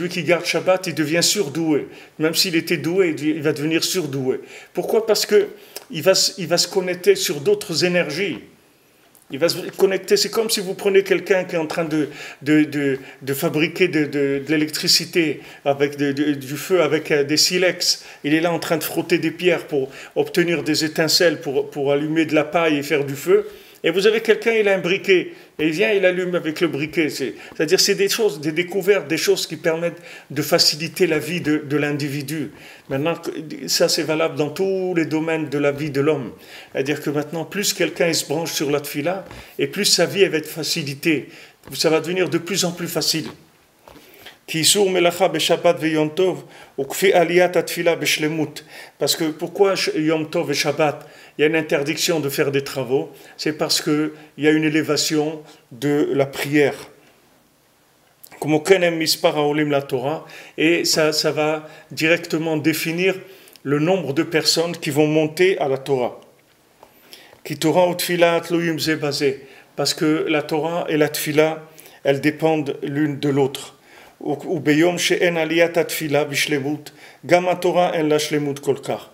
qui garde Shabbat, il devient surdoué. Même s'il était doué, il va devenir surdoué. Pourquoi? Parce que il va se connecter sur d'autres énergies. Il va se connecter, c'est comme si vous prenez quelqu'un qui est en train de fabriquer de l'électricité, avec du feu, avec des silex. Il est là en train de frotter des pierres pour obtenir des étincelles, pour allumer de la paille et faire du feu. Et vous avez quelqu'un, il a un briquet, et il vient, il allume avec le briquet. C'est-à-dire, c'est des choses, des découvertes, des choses qui permettent de faciliter la vie de l'individu. Maintenant, ça c'est valable dans tous les domaines de la vie de l'homme. C'est-à-dire que maintenant, plus quelqu'un il se branche sur la tfila, et plus sa vie elle va être facilitée. Ça va devenir de plus en plus facile. Parce que pourquoi Yom Tov et Shabbat il y a une interdiction de faire des travaux? C'est parce qu'il y a une élévation de la prière. Comme Kenem Mispar Haolim la Torah, et ça va directement définir le nombre de personnes qui vont monter à la Torah. Ki Torah ou Tfila Tloyim Ze Bazé, parce que la Torah et la Tfila, elles dépendent l'une de l'autre. וביום שאין עליית התפילה בשלמות, גם התורה אין לה שלמות כל כך.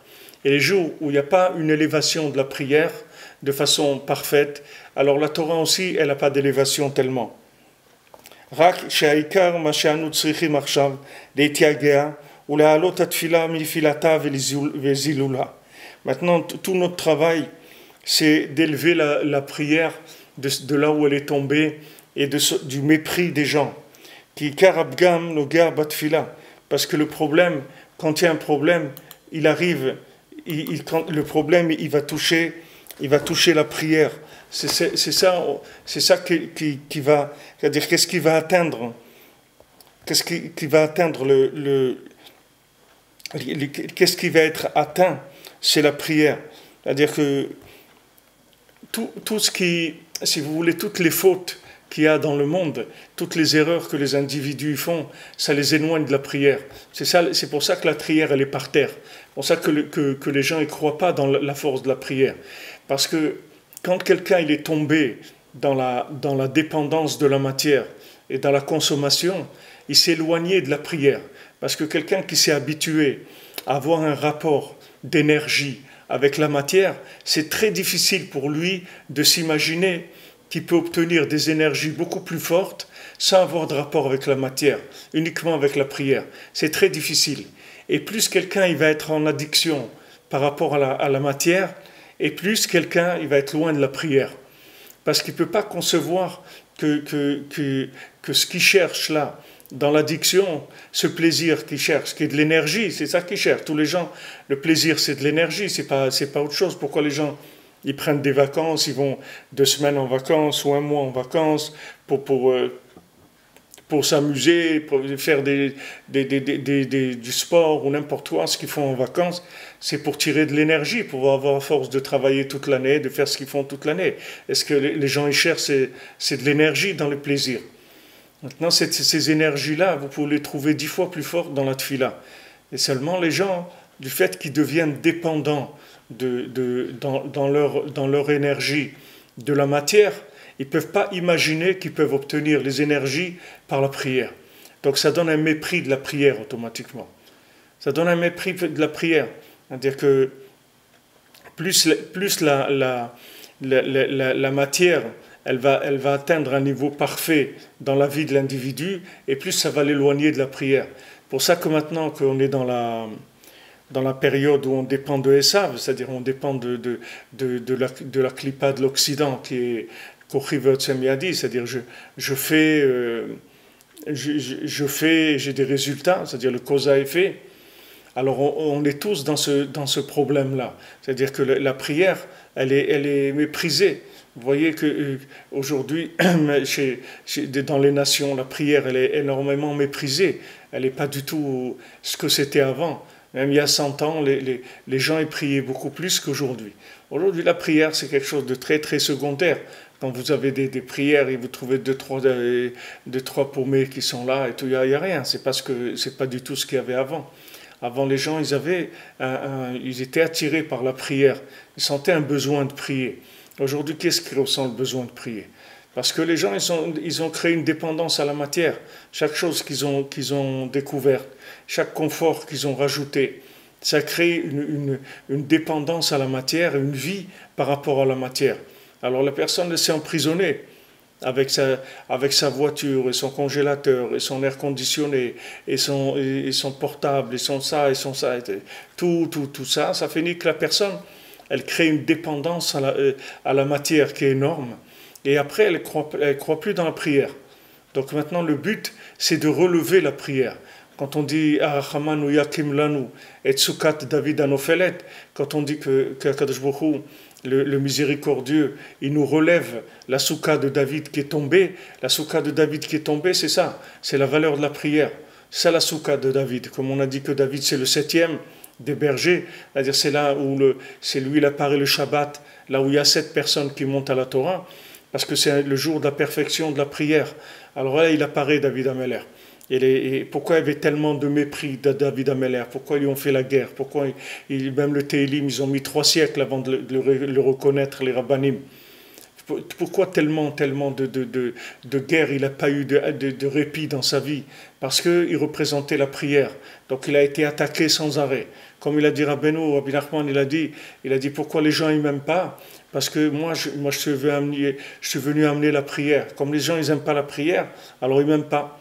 Et les jours où il n'y a pas une élévation de la prière de façon parfaite, alors la Torah aussi, elle n'a pas d'élévation tellement. רק שהעיקר מה שאנו צריכים עכשיו להתייגע ולהעלות התפילה מנפילתה וזילולה. Maintenant, tout notre travail, c'est d'élever la prière de là où elle est tombée et du mépris des gens. Parce que le problème, quand il y a un problème, il arrive, quand le problème il va toucher il va toucher la prière. C'est ça qui va, c'est-à-dire qu'est-ce qui va atteindre, qui va atteindre qu'est-ce qui va être atteint, c'est la prière. C'est-à-dire que tout ce qui, si vous voulez, toutes les fautes qu'il y a dans le monde, toutes les erreurs que les individus font, ça les éloigne de la prière. C'est pour ça que la prière, elle est par terre. C'est pour ça que les gens ne croient pas dans la force de la prière. Parce que quand quelqu'un il est tombé dans la dépendance de la matière et dans la consommation, il s'est éloigné de la prière. Parce que quelqu'un qui s'est habitué à avoir un rapport d'énergie avec la matière, c'est très difficile pour lui de s'imaginer qu'il peut obtenir des énergies beaucoup plus fortes sans avoir de rapport avec la matière, uniquement avec la prière. C'est très difficile. Et plus quelqu'un il va être en addiction par rapport à la matière, et plus quelqu'un il va être loin de la prière. Parce qu'il ne peut pas concevoir que ce qu'il cherche là, dans l'addiction, ce plaisir qu'il cherche, qui est de l'énergie, c'est ça qu'il cherche. Tous les gens, le plaisir c'est de l'énergie, c'est pas autre chose. Pourquoi les gens ils prennent des vacances, ils vont 2 semaines en vacances ou 1 mois en vacances pour s'amuser, pour faire du sport ou n'importe quoi, ce qu'ils font en vacances, c'est pour tirer de l'énergie, pour avoir la force de travailler toute l'année, de faire ce qu'ils font toute l'année. Est-ce que les gens ils cherchent, c'est de l'énergie dans le plaisir. Maintenant, ces énergies-là, vous pouvez les trouver 10 fois plus fortes dans la tfila. Et seulement les gens, du fait qu'ils deviennent dépendants dans leur énergie de la matière, ils ne peuvent pas imaginer qu'ils peuvent obtenir les énergies par la prière. Donc ça donne un mépris de la prière automatiquement. Ça donne un mépris de la prière. C'est-à-dire que plus la matière elle va atteindre un niveau parfait dans la vie de l'individu, et plus ça va l'éloigner de la prière. Pour ça que maintenant qu'on est dans la période où on dépend de Esav, c'est-à-dire on dépend de la clipa de l'Occident, qui est Kochiv Yadi, c'est-à-dire je fais, j'ai des résultats, c'est-à-dire le cause à effet. Alors on est tous dans ce problème-là, c'est-à-dire que la prière, elle est méprisée. Vous voyez qu'aujourd'hui, dans les nations, la prière, elle est énormément méprisée. Elle n'est pas du tout ce que c'était avant. Même il y a 100 ans, les gens y priaient beaucoup plus qu'aujourd'hui. Aujourd'hui, la prière, c'est quelque chose de très, très secondaire. Quand vous avez des prières et vous trouvez deux, trois paumés qui sont là et tout, il n'y a rien. C'est parce que c'est pas du tout ce qu'il y avait avant. Avant, les gens, ils étaient attirés par la prière. Ils sentaient un besoin de prier. Aujourd'hui, qu'est-ce qui ressent le besoin de prier? Parce que les gens, ils ont créé une dépendance à la matière. Chaque chose qu'ils ont découverte, chaque confort qu'ils ont rajouté, ça crée une dépendance à la matière, une vie par rapport à la matière. Alors la personne s'est emprisonnée avec sa voiture, et son congélateur, et son air conditionné, et son portable, et son ça. Tout ça, ça finit que la personne, elle crée une dépendance à la matière qui est énorme. Et après, elle croit plus dans la prière. Donc maintenant, le but, c'est de relever la prière. Quand on dit « Arachamanu yakim lanu et tsukat David anofelet », quand on dit que Akadosh Baruch Hu, le miséricordieux, il nous relève la soukha de David qui est tombée. La soukha de David qui est tombée, c'est ça. C'est la valeur de la prière. C'est la soukha de David. Comme on a dit que David, c'est le 7e des bergers, c'est-à-dire c'est là où c'est lui il apparaît le Shabbat, là où il y a 7 personnes qui montent à la Torah, parce que c'est le jour de la perfection de la prière. Alors là, il apparaît David Ameller. Et pourquoi il y avait tellement de mépris de David Ameller? Pourquoi ils lui ont fait la guerre? Pourquoi même le Télim, ils ont mis 3 siècles avant de le reconnaître, les Rabbanim? Pourquoi tellement de guerre? Il n'a pas eu de répit dans sa vie? Parce qu'il représentait la prière. Donc il a été attaqué sans arrêt. Comme il a dit Rabbi Nachman, il a dit pourquoi les gens ne m'aiment pas? Parce que moi je suis venu amener la prière. Comme les gens ils n'aiment pas la prière, alors ils ne m'aiment pas.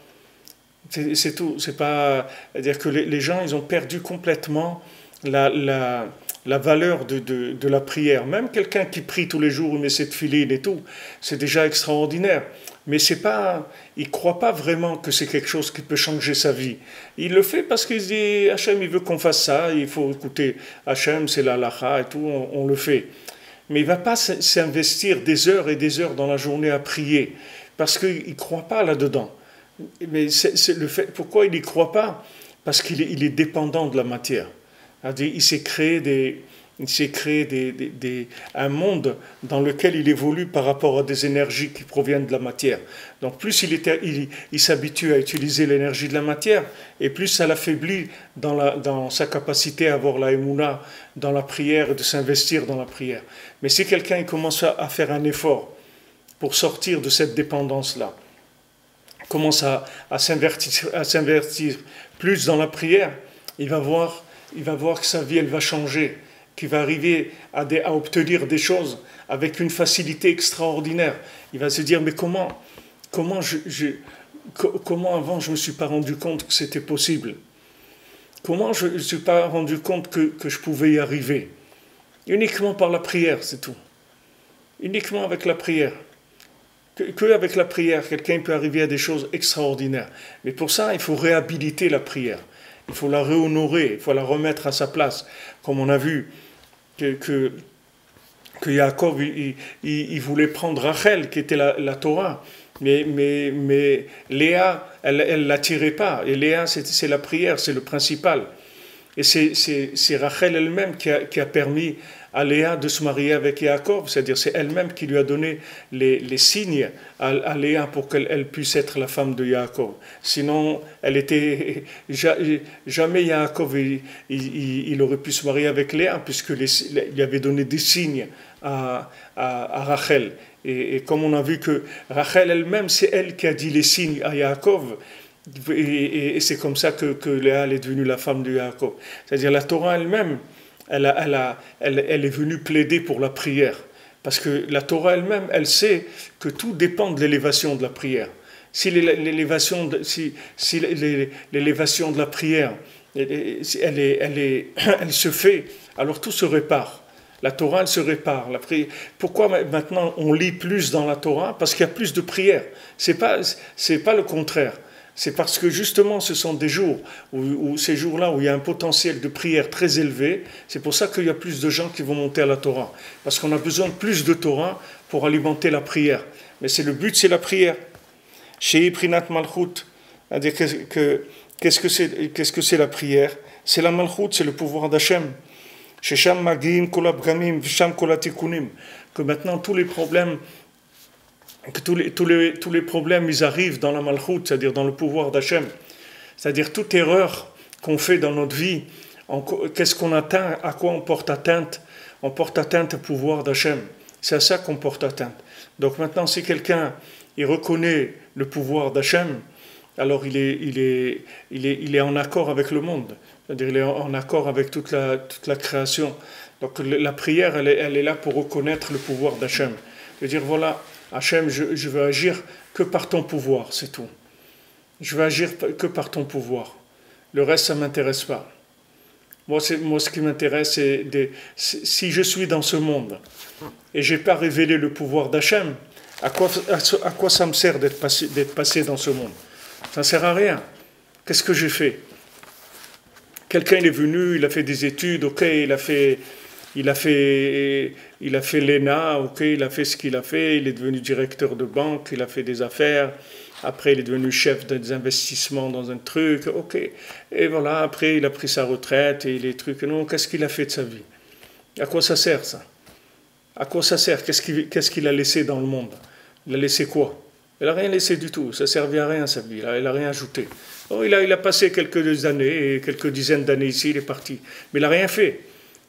C'est tout. C'est pas, c'est-à-dire que les gens ils ont perdu complètement la valeur de la prière. Même quelqu'un qui prie tous les jours, il met ses tefilines et tout, c'est déjà extraordinaire. Mais il ne croit pas vraiment que c'est quelque chose qui peut changer sa vie. Il le fait parce qu'il se dit, Hachem, il veut qu'on fasse ça, il faut écouter Hachem, c'est la halakha et tout, on le fait. mais il ne va pas s'investir des heures et des heures dans la journée à prier, parce qu'il ne croit pas là-dedans. Mais c'est le fait, pourquoi il n'y croit pas? Parce qu'il est dépendant de la matière. C'est-à-dire, il s'est créé un monde dans lequel il évolue par rapport à des énergies qui proviennent de la matière. Donc plus il s'habitue à utiliser l'énergie de la matière, et plus ça l'affaiblit dans sa capacité à avoir la émouna dans la prière et de s'investir dans la prière. Mais si quelqu'un commence à faire un effort pour sortir de cette dépendance-là, commence à s'invertir plus dans la prière, il va voir que sa vie, elle va changer, qu'il va arriver à obtenir des choses avec une facilité extraordinaire. Il va se dire, mais comment avant je ne me suis pas rendu compte que c'était possible? Comment je ne me suis pas rendu compte que je pouvais y arriver? Uniquement par la prière, c'est tout. Uniquement avec la prière. Que avec la prière, quelqu'un peut arriver à des choses extraordinaires. Mais pour ça, il faut réhabiliter la prière. Il faut la réhonorer, il faut la remettre à sa place. Comme on a vu que Yaakov, il voulait prendre Rachel, qui était la Torah. Mais Léa, elle ne l'attirait pas. Et Léa, c'est la prière, c'est le principal. Et c'est Rachel elle-même qui a permis à Léa de se marier avec Yaakov, c'est-à-dire c'est elle-même qui lui a donné les signes à Léa pour qu'elle puisse être la femme de Yaakov. Sinon, jamais Yaakov il aurait pu se marier avec Léa, puisqu'il avait donné des signes à Rachel. Et comme on a vu que Rachel elle-même, c'est elle qui a dit les signes à Yaakov, et c'est comme ça que Léa est devenue la femme de Yaakov. C'est-à-dire la Torah elle-même, elle est venue plaider pour la prière. Parce que la Torah elle-même, elle sait que tout dépend de l'élévation de la prière. Si l'élévation de la prière, elle se fait, alors tout se répare. La Torah, elle se répare. Pourquoi maintenant on lit plus dans la Torah? Parce qu'il y a plus de prières. C'est pas le contraire. C'est parce que justement ce sont des jours où ces jours-là où il y a un potentiel de prière très élevé. C'est pour ça qu'il y a plus de gens qui vont monter à la Torah. Parce qu'on a besoin de plus de Torah pour alimenter la prière. Mais le but, c'est la prière. Chez Prinat Malchut, qu'est-ce que c'est la prière? C'est la Malchut, c'est le pouvoir d'Hachem. Chez Sham Magin, Kolabgamim, Sham Kolatikunim. Que maintenant tous les problèmes ils arrivent dans la Malchut, c'est-à-dire dans le pouvoir d'Hachem. C'est-à-dire toute erreur qu'on fait dans notre vie, qu'est-ce qu'on atteint, à quoi on porte atteinte? On porte atteinte au pouvoir d'Hachem. C'est à ça qu'on porte atteinte. Donc maintenant, si quelqu'un il reconnaît le pouvoir d'Hachem, alors il est en accord avec le monde. C'est-à-dire il est en accord avec toute la création. Donc la prière, elle est là pour reconnaître le pouvoir d'Hachem. Je veux dire, voilà, Hachem, je veux agir que par ton pouvoir, c'est tout. Je veux agir que par ton pouvoir. Le reste, ça ne m'intéresse pas. Moi, ce qui m'intéresse, c'est si je suis dans ce monde et je n'ai pas révélé le pouvoir d'Hachem, à quoi ça me sert d'être passé dans ce monde? Ça ne sert à rien. Qu'est-ce que j'ai fait? Quelqu'un il est venu, il a fait des études, ok, il a fait l'ENA, ok, il a fait ce qu'il a fait, il est devenu directeur de banque, il a fait des affaires, après il est devenu chef des investissements dans un truc, ok, et voilà, après il a pris sa retraite et les trucs, non, qu'est-ce qu'il a fait de sa vie? À quoi ça sert ça? À quoi ça sert? Qu'est-ce qu'il a laissé dans le monde? Il a laissé quoi? Il n'a rien laissé du tout, ça ne servait à rien sa vie, il n'a rien ajouté. Oh, il a passé quelques années, quelques dizaines d'années ici, il est parti, mais il n'a rien fait.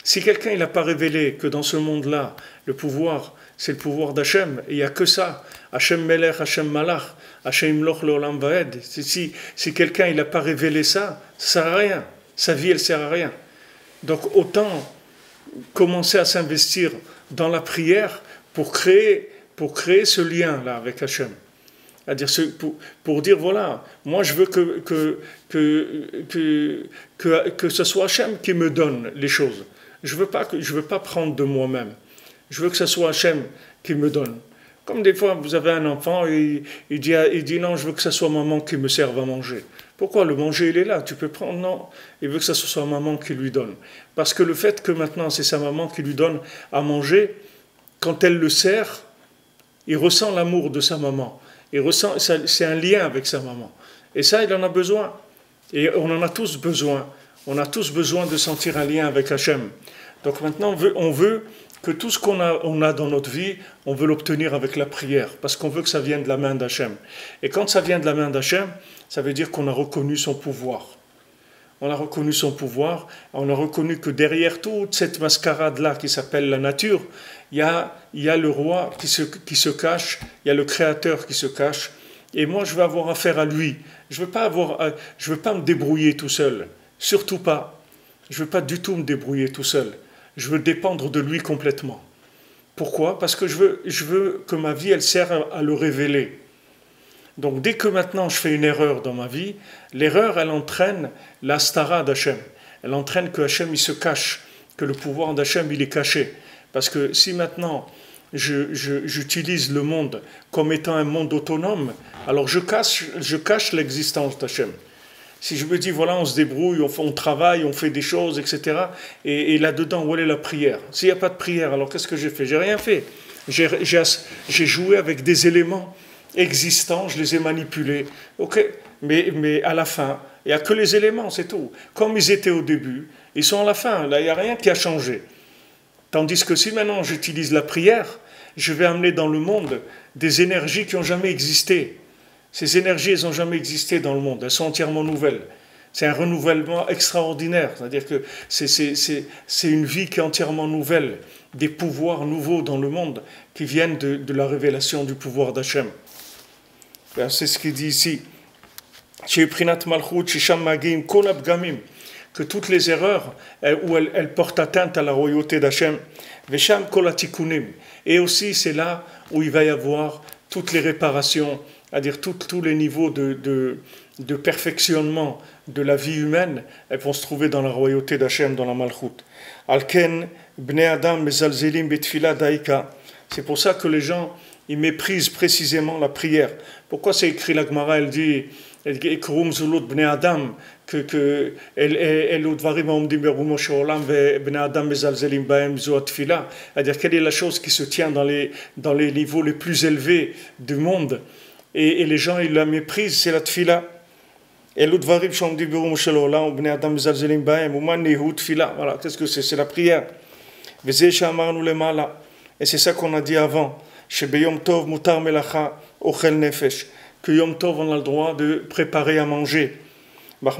Si quelqu'un n'a pas révélé que dans ce monde-là, le pouvoir, c'est le pouvoir d'Hachem, il n'y a que ça, Hachem Melech, Hachem Malach, Hachem Loch Leolam Vaed, si quelqu'un n'a pas révélé ça, ça ne sert à rien, sa vie elle ne sert à rien. Donc autant commencer à s'investir dans la prière pour créer ce lien-là avec Hachem. C'est-à-dire pour dire, voilà, moi je veux que ce soit Hachem qui me donne les choses. Je veux pas prendre de moi-même. Je veux que ce soit Hachem qui me donne. Comme des fois, vous avez un enfant, il dit non, je veux que ce soit maman qui me serve à manger. Pourquoi? Le manger, il est là, tu peux prendre. Non, il veut que ce soit maman qui lui donne. Parce que le fait que maintenant c'est sa maman qui lui donne à manger, quand elle le serre, il ressent l'amour de sa maman. C'est un lien avec sa maman. Et ça, il en a besoin. Et on en a tous besoin. On a tous besoin de sentir un lien avec Hachem. Donc maintenant, on veut que tout ce qu'on a dans notre vie, on veut l'obtenir avec la prière, parce qu'on veut que ça vienne de la main d'Hachem. Et quand ça vient de la main d'Hachem, ça veut dire qu'on a reconnu son pouvoir. On a reconnu son pouvoir, on a reconnu que derrière toute cette mascarade-là qui s'appelle la nature, il y a le roi qui se cache, il y a le créateur qui se cache, et moi je veux avoir affaire à lui. Je veux pas me débrouiller tout seul, surtout pas. Je veux pas du tout me débrouiller tout seul. Je veux dépendre de lui complètement. Pourquoi? Parce que je veux que ma vie, elle sert à le révéler. Donc dès que maintenant je fais une erreur dans ma vie, l'erreur, elle entraîne l'astara d'Hachem. Elle entraîne que Hachem, il se cache, que le pouvoir d'Hachem, il est caché. Parce que si maintenant j'utilise le monde comme étant un monde autonome, alors je cache l'existence d'Hachem. Si je me dis, voilà, on se débrouille, on travaille, on fait des choses, etc. Et là-dedans, où est la prière? S'il n'y a pas de prière, alors qu'est-ce que j'ai fait? J'ai rien fait. J'ai joué avec des éléments existants, je les ai manipulés. Ok, mais à la fin, il n'y a que les éléments, c'est tout. Comme ils étaient au début, ils sont à la fin. Là, il n'y a rien qui a changé. Tandis que si maintenant j'utilise la prière, je vais amener dans le monde des énergies qui n'ont jamais existé. Ces énergies, elles n'ont jamais existé dans le monde, elles sont entièrement nouvelles. C'est un renouvellement extraordinaire, c'est-à-dire que c'est une vie qui est entièrement nouvelle, des pouvoirs nouveaux dans le monde qui viennent de la révélation du pouvoir d'Hachem. C'est ce qu'il dit ici. Que toutes les erreurs où elles portent atteinte à la royauté d'Hachem, et aussi c'est là où il va y avoir toutes les réparations, c'est-à-dire tous les niveaux de perfectionnement de la vie humaine, elles vont se trouver dans la royauté d'Hachem, dans la Malchut. Alken, bnei adam mezalzelim betfila daika. C'est pour ça que les gens, ils méprisent précisément la prière. Pourquoi c'est écrit la Gemara, elle dit Ekrum zulot bnei adam, c'est-à-dire quelle est la chose qui se tient dans les niveaux les plus élevés du monde, et les gens ils la méprisent, c'est la tfila. Voilà, qu'est-ce que c'est? C'est la prière. Et c'est ça qu'on a dit avant, que Yom Tov on a le droit de préparer à manger. Parce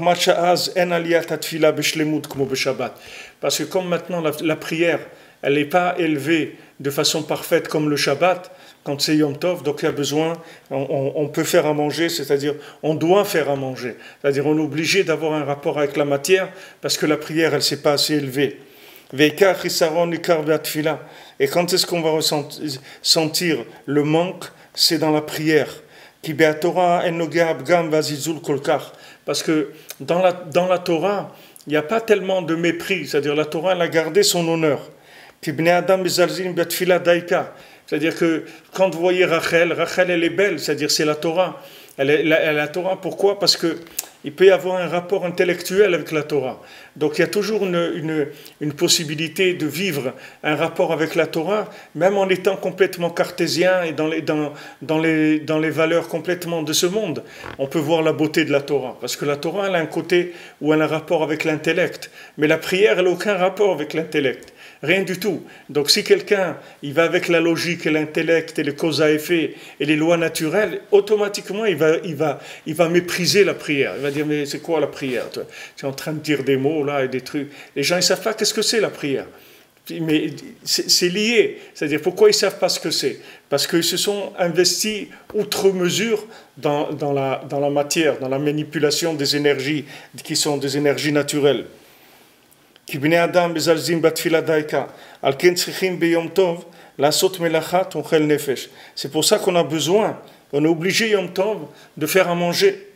que comme maintenant la prière, elle n'est pas élevée de façon parfaite comme le Shabbat, quand c'est Yom Tov, donc il y a besoin, on peut faire à manger, c'est-à-dire on doit faire à manger. C'est-à-dire on est obligé d'avoir un rapport avec la matière parce que la prière, elle ne s'est pas assez élevée. Et quand est-ce qu'on va sentir le manque? C'est dans la prière. Parce que dans la Torah, il n'y a pas tellement de mépris, c'est-à-dire la Torah, elle a gardé son honneur. C'est-à-dire que quand vous voyez Rachel, elle est belle, c'est-à-dire c'est la Torah. Elle est la Torah, pourquoi? Parce qu'il peut y avoir un rapport intellectuel avec la Torah. Donc il y a toujours une possibilité de vivre un rapport avec la Torah, même en étant complètement cartésien et dans les valeurs complètement de ce monde. On peut voir la beauté de la Torah, parce que la Torah, elle a un côté où elle a un rapport avec l'intellect, mais la prière, elle n'a aucun rapport avec l'intellect. Rien du tout. Donc si quelqu'un, il va avec la logique et l'intellect et les causes à effet et les lois naturelles, automatiquement il va mépriser la prière. Il va dire, mais c'est quoi la prière? Tu es en train de dire des mots là et des trucs. Les gens, ils ne savent pas qu'est-ce que c'est la prière. Mais c'est lié. C'est-à-dire, pourquoi ils ne savent pas ce que c'est? Parce qu'ils se sont investis outre mesure dans la matière, dans la manipulation des énergies qui sont des énergies naturelles. C'est pour ça qu'on a besoin, on est obligé Yom Tov de faire à manger.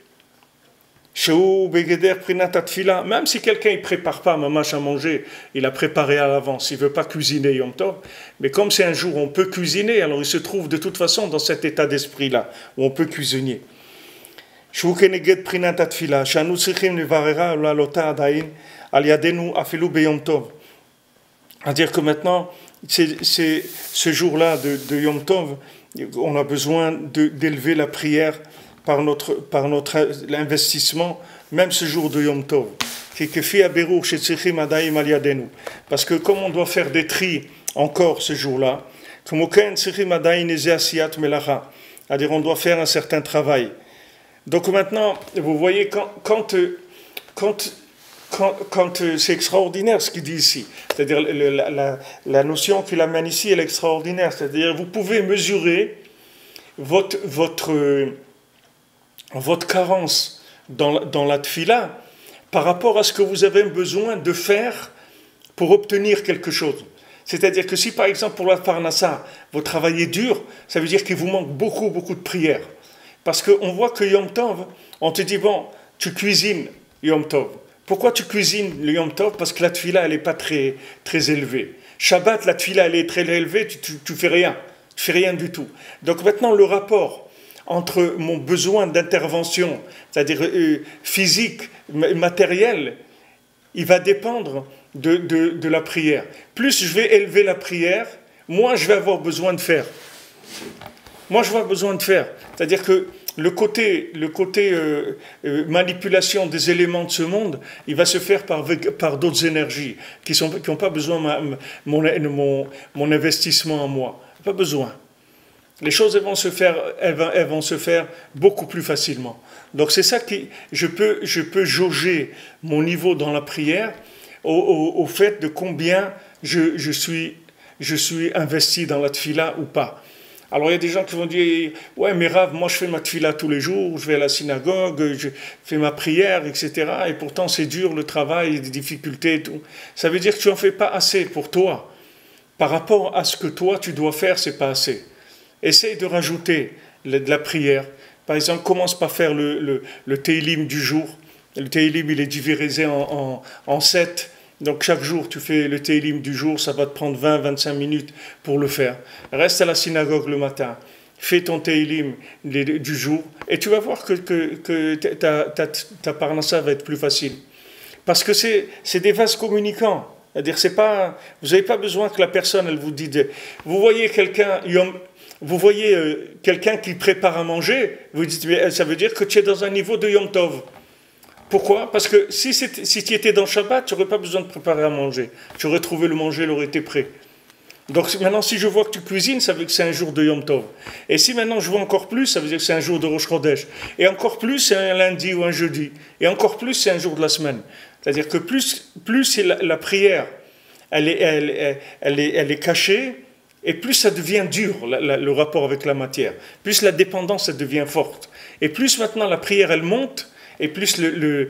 Même si quelqu'un ne prépare pas mamash à manger, il a préparé à l'avance, il ne veut pas cuisiner Yom Tov, mais comme c'est un jour où on peut cuisiner, alors il se trouve de toute façon dans cet état d'esprit-là, où on peut cuisiner. C'est-à-dire que maintenant, c'est ce jour-là de Yom Tov, on a besoin d'élever la prière par notre investissement, même ce jour de Yom Tov. Parce que comme on doit faire des tris encore ce jour-là, c'est-à-dire on doit faire un certain travail. Donc maintenant, vous voyez, quand c'est extraordinaire ce qu'il dit ici, c'est-à-dire la notion qu'il amène ici, elle est extraordinaire, c'est-à-dire vous pouvez mesurer votre carence dans la tfila par rapport à ce que vous avez besoin de faire pour obtenir quelque chose. C'est-à-dire que si par exemple pour la parnassa, vous travaillez dur, ça veut dire qu'il vous manque beaucoup de prières. Parce qu'on voit que Yom Tov, on te dit, bon, tu cuisines Yom Tov. Pourquoi tu cuisines le Yom Tov? Parce que la tfila, elle n'est pas très élevée. Shabbat, la tfila, elle est très élevée, tu fais rien. Tu fais rien du tout. Donc maintenant, le rapport entre mon besoin d'intervention, c'est-à-dire physique, matériel, il va dépendre de la prière. Plus je vais élever la prière, moins je vais avoir besoin de faire. Moi, je vais avoir besoin de faire. C'est-à-dire que le côté manipulation des éléments de ce monde, il va se faire par d'autres énergies qui n'ont pas besoin de mon investissement en moi. Pas besoin. Les choses elles vont se faire beaucoup plus facilement. Donc c'est ça que je peux jauger mon niveau dans la prière au fait de combien je suis investi dans la tfila ou pas. Alors il y a des gens qui vont dire « Ouais mais Rav, moi je fais ma tfila tous les jours, je vais à la synagogue, je fais ma prière, etc. Et pourtant c'est dur le travail, des difficultés et tout. » Ça veut dire que tu n'en fais pas assez pour toi. Par rapport à ce que toi tu dois faire, c'est pas assez. Essaye de rajouter de la prière. Par exemple, commence par faire le Teilim du jour. Le Teilim, il est divisé en 7. Donc chaque jour, tu fais le Teilim du jour, ça va te prendre 20-25 minutes pour le faire. Reste à la synagogue le matin. Fais ton Teilim du jour et tu vas voir que ta parnassa va être plus facile. Parce que c'est des vases communicants. C'est-à-dire, vous n'avez pas besoin que la personne, elle vous dise... Vous voyez quelqu'un qui prépare à manger, vous dites, mais ça veut dire que tu es dans un niveau de Yom Tov. Pourquoi? Parce que si tu étais dans Shabbat, tu n'aurais pas besoin de préparer à manger. Tu aurais trouvé le manger, il aurait été prêt. Donc maintenant, si je vois que tu cuisines, ça veut dire que c'est un jour de Yom Tov. Et si maintenant je vois encore plus, ça veut dire que c'est un jour de Rosh Chodesh. Et encore plus, c'est un lundi ou un jeudi. Et encore plus, c'est un jour de la semaine. C'est-à-dire que plus la prière, elle est cachée, et plus ça devient dur, le rapport avec la matière. Plus la dépendance, elle devient forte. Et plus maintenant la prière, elle monte, et plus le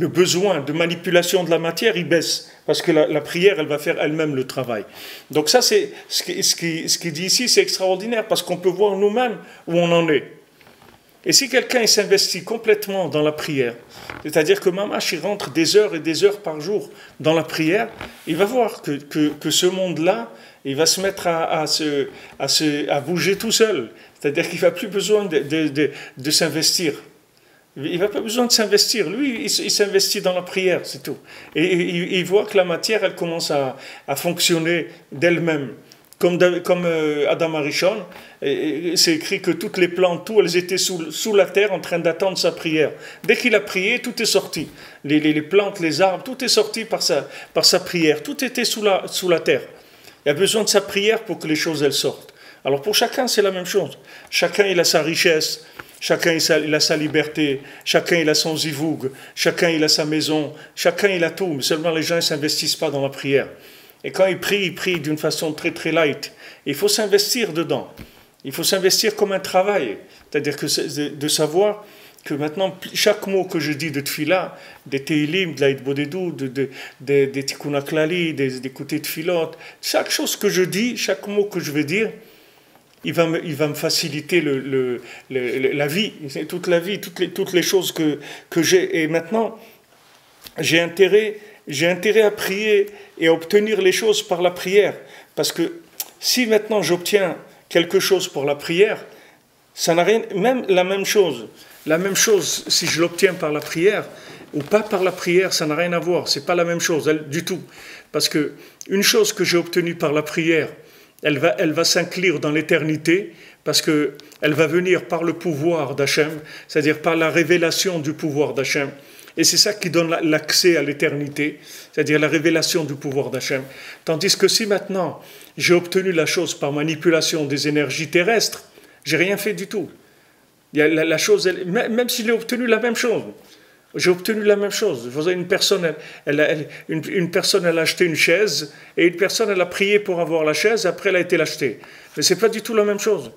besoin de manipulation de la matière, il baisse. Parce que la prière, elle va faire elle-même le travail. Donc ça, c'est ce qu'il dit ici, c'est extraordinaire, parce qu'on peut voir nous-mêmes où on en est. Et si quelqu'un s'investit complètement dans la prière, c'est-à-dire que Mamash, il rentre des heures et des heures par jour dans la prière, il va voir que ce monde-là, il va se mettre à bouger tout seul. C'est-à-dire qu'il n'a plus besoin de s'investir. Il n'a pas besoin de s'investir. Lui, il s'investit dans la prière, c'est tout. Et il voit que la matière, elle commence à fonctionner d'elle-même. Comme Adam Arishon, c'est écrit que toutes les plantes, elles étaient sous la terre en train d'attendre sa prière. Dès qu'il a prié, tout est sorti. Les plantes, les arbres, tout est sorti par sa prière. Tout était sous la terre. Il y a besoin de sa prière pour que les choses elles sortent. Alors pour chacun, c'est la même chose. Chacun, il a sa richesse. Chacun, il a sa liberté. Chacun, il a son zivoug. Chacun, il a sa maison. Chacun, il a tout. Mais seulement les gens ne s'investissent pas dans la prière. Et quand ils prient d'une façon très très light. Il faut s'investir dedans. Il faut s'investir comme un travail. C'est-à-dire de savoir que maintenant, chaque mot que je dis de Tfila, des Teilim, de l'Aïd Bodedou, des Tikkun HaKlali, des côtés de Tfilot, chaque chose que je dis, chaque mot que je vais dire, il va me faciliter la vie, toute la vie, toutes les choses que j'ai. Et maintenant, j'ai intérêt à prier et à obtenir les choses par la prière. Parce que si maintenant j'obtiens quelque chose pour la prière, ça n'a rien, même la même chose si je l'obtiens par la prière, ou pas par la prière, ça n'a rien à voir, c'est pas la même chose du tout. Parce que une chose que j'ai obtenue par la prière, elle va s'inclure dans l'éternité, parce que elle va venir par le pouvoir d'Hachem, c'est-à-dire par la révélation du pouvoir d'Hachem. Et c'est ça qui donne l'accès à l'éternité, c'est-à-dire la révélation du pouvoir d'Hachem. Tandis que si maintenant j'ai obtenu la chose par manipulation des énergies terrestres, j'ai rien fait du tout. Il y a la chose, même si j'ai obtenu la même chose, j'ai obtenu la même chose. Vous avez une personne, une personne elle a acheté une chaise et une personne elle a prié pour avoir la chaise, après elle a été l'achetée. Mais c'est pas du tout la même chose.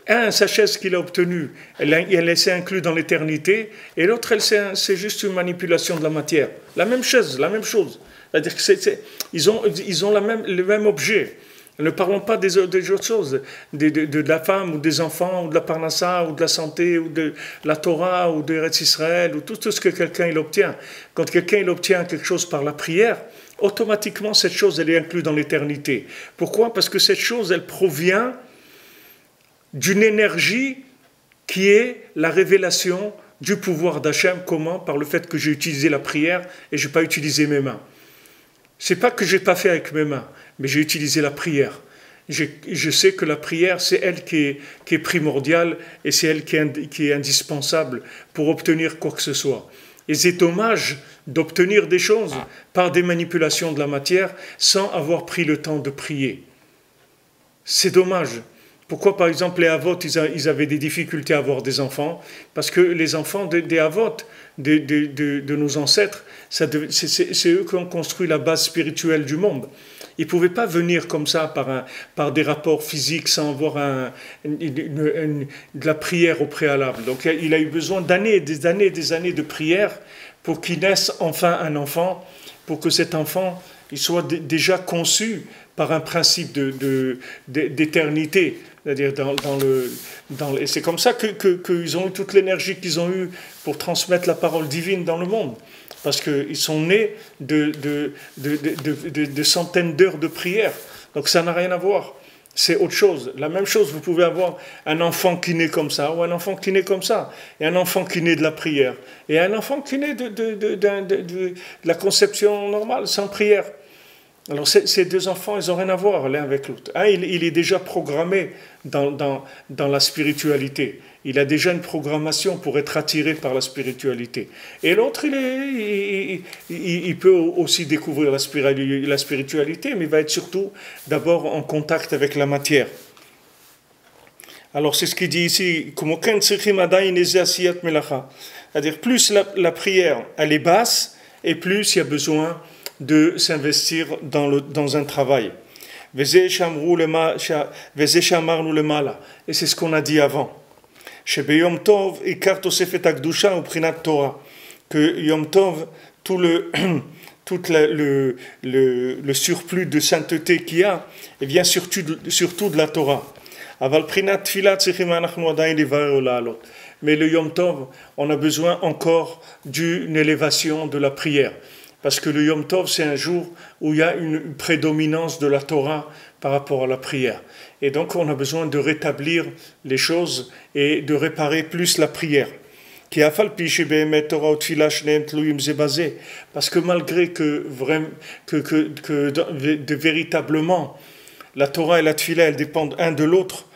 Sa chaise qu'il a obtenue, elle s'est inclue dans l'éternité, et l'autre, c'est juste une manipulation de la matière. La même chaise, la même chose. C'est-à-dire qu'ils ont le même objet. Ne parlons pas des autres choses, de la femme ou des enfants, ou de la parnassa, ou de la santé, ou de la Torah, ou de Eretz Israël, ou tout ce que quelqu'un il obtient. Quand quelqu'un il obtient quelque chose par la prière, automatiquement cette chose elle est inclue dans l'éternité. Pourquoi? Parce que cette chose elle provient d'une énergie qui est la révélation du pouvoir d'Hachem. Comment? Par le fait que j'ai utilisé la prière et je n'ai pas utilisé mes mains. C'est pas que je n'ai pas fait avec mes mains, mais j'ai utilisé la prière. Je sais que la prière, c'est elle qui est primordiale et c'est elle qui est indispensable pour obtenir quoi que ce soit. Et c'est dommage d'obtenir des choses par des manipulations de la matière sans avoir pris le temps de prier. C'est dommage. Pourquoi, par exemple, les Avot, ils avaient des difficultés à avoir des enfants? Parce que les enfants des Avot, de nos ancêtres, c'est eux qui ont construit la base spirituelle du monde. Ils ne pouvaient pas venir comme ça par des rapports physiques sans avoir de la prière au préalable. Donc il a eu besoin des années de prière pour qu'il naisse enfin un enfant, pour que cet enfant il soit déjà conçu par un principe d'éternité. C'est-à-dire et c'est comme ça qu'ils ont eu toute l'énergie qu'ils ont eue pour transmettre la parole divine dans le monde. Parce qu'ils sont nés de centaines d'heures de prière. Donc ça n'a rien à voir. C'est autre chose. La même chose, vous pouvez avoir un enfant qui naît comme ça, ou un enfant qui naît comme ça, et un enfant qui naît de la prière, et un enfant qui naît de la conception normale, sans prière. Alors ces deux enfants, ils n'ont rien à voir l'un avec l'autre. Un, il est déjà programmé dans la spiritualité. Il a déjà une programmation pour être attiré par la spiritualité. Et l'autre, il peut aussi découvrir la spiritualité, mais il va être surtout d'abord en contact avec la matière. Alors c'est ce qu'il dit ici, c'est-à-dire plus la prière elle est basse, et plus il y a besoin de s'investir dans un travail. Et c'est ce qu'on a dit avant. Que Yom Tov, tout le surplus de sainteté qu'il y a, et vient surtout de la Torah. Mais le Yom Tov, on a besoin encore d'une élévation de la prière. Parce que le Yom Tov, c'est un jour où il y a une prédominance de la Torah par rapport à la prière. Et donc, on a besoin de rétablir les choses et de réparer plus la prière. Parce que malgré que véritablement, la Torah et la Tfila, elles dépendent un de l'autre,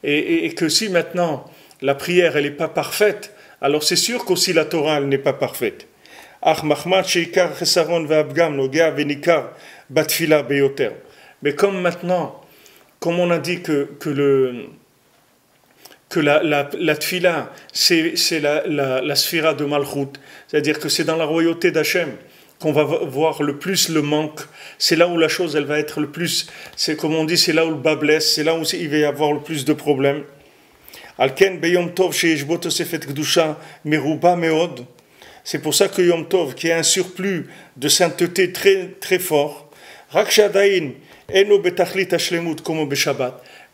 et que si maintenant, la prière, elle n'est pas parfaite, alors c'est sûr qu'aussi la Torah, elle n'est pas parfaite. Mais comme maintenant, comme on a dit que la tfila, c'est la sphira de Malchut, c'est-à-dire que c'est dans la royauté d'Hachem qu'on va voir le plus le manque, c'est là où la chose, elle va être le plus, c'est comme on dit, c'est là où le bas blesse, c'est là où il va y avoir le plus de problèmes. C'est pour ça que Yom Tov, qui a un surplus de sainteté très, très fort,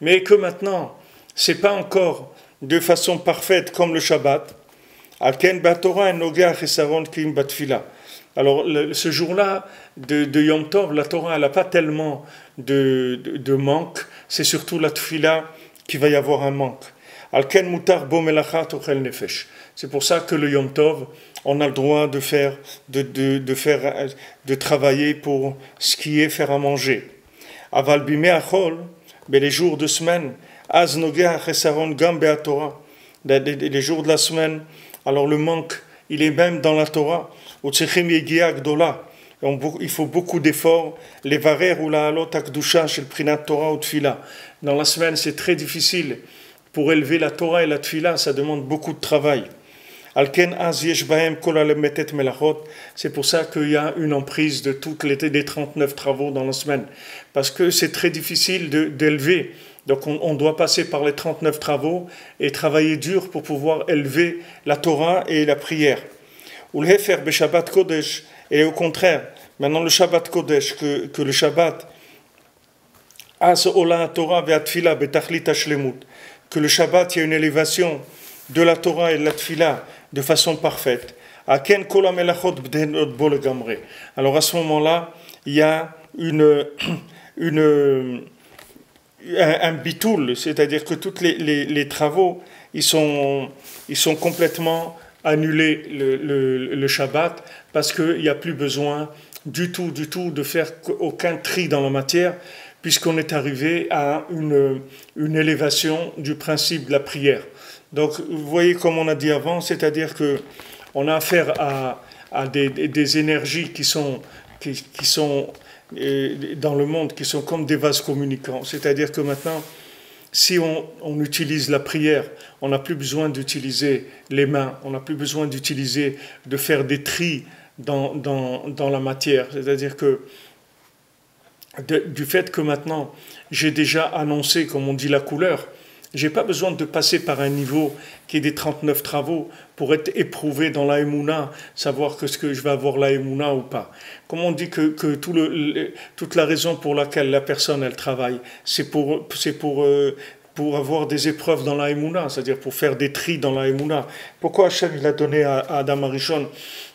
mais que maintenant, c'est pas encore de façon parfaite comme le Shabbat. Alors, ce jour-là de Yom Tov, la Torah, elle n'a pas tellement de manque, c'est surtout la tfila qu'il va y avoir un manque. Al-ken mutar bo melachat ochel nefesh. C'est pour ça que le Yom Tov, on a le droit de travailler pour ce qui est faire à manger. Aval bimei achol, mais les jours de semaine, az nogeh chesaron gam be'atorah. Les jours de la semaine, alors le manque, il est même dans la Torah. Utzechim yegia gdola. Il faut beaucoup d'efforts. Les varer ou la halot akdusha shel prinat Torah ou tfila. Dans la semaine, c'est très difficile. Pour élever la Torah et la tfila, ça demande beaucoup de travail. Alken az yesh bahem kol alemetet melachot. C'est pour ça qu'il y a une emprise de toutes les 39 travaux dans la semaine. Parce que c'est très difficile d'élever. Donc on doit passer par les 39 travaux et travailler dur pour pouvoir élever la Torah et la prière. Ou le hefer be Shabbat Kodesh. Et au contraire, maintenant le Shabbat Kodesh, que le Shabbat, az ola Torah ve'atfila betachlit hashlemut. Que le Shabbat, il y a une élévation de la Torah et de la Tfila de façon parfaite. Alors à ce moment-là, il y a un bitoul, c'est-à-dire que tous les travaux, ils sont complètement annulés le Shabbat parce qu'il n'y a plus besoin du tout de faire aucun tri dans la matière, puisqu'on est arrivé à une élévation du principe de la prière. Donc, vous voyez, comme on a dit avant, c'est-à-dire qu'on a affaire à des énergies qui sont dans le monde, qui sont comme des vases communicants. C'est-à-dire que maintenant, si on utilise la prière, on n'a plus besoin d'utiliser les mains, on n'a plus besoin de faire des tris dans la matière. C'est-à-dire que du fait que maintenant j'ai déjà annoncé, comme on dit, la couleur, j'ai pas besoin de passer par un niveau qui est des 39 travaux pour être éprouvé dans la Emouna, savoir que ce que je vais avoir la Emouna ou pas. Comme on dit que toute la raison pour laquelle la personne elle travaille, c'est pour avoir des épreuves dans la Emouna, c'est-à-dire pour faire des tris dans la Emouna. Pourquoi Hachem il a donné à Adam Arishon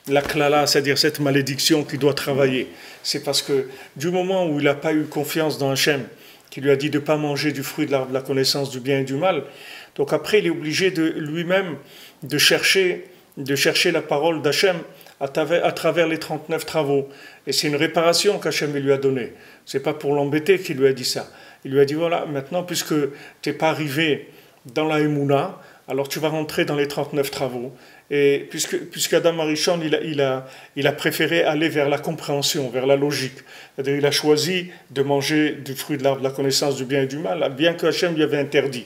la klala, c'est-à-dire cette malédiction qui doit travailler? C'est parce que du moment où il n'a pas eu confiance dans Hachem, qui lui a dit de ne pas manger du fruit de l'arbre de la connaissance du bien et du mal, donc après il est obligé de lui-même de chercher la parole d'Hachem à travers les 39 travaux. Et c'est une réparation qu'Hachem lui a donnée. C'est pas pour l'embêter qu'il lui a dit ça. Il lui a dit, voilà, maintenant, puisque tu n'es pas arrivé dans la Emouna, alors tu vas rentrer dans les 39 travaux. Et puisqu'Adam Arishon, il a préféré aller vers la compréhension, vers la logique. C'est-à-dire, il a choisi de manger du fruit de l'arbre de la connaissance du bien et du mal, bien que Hachem lui avait interdit.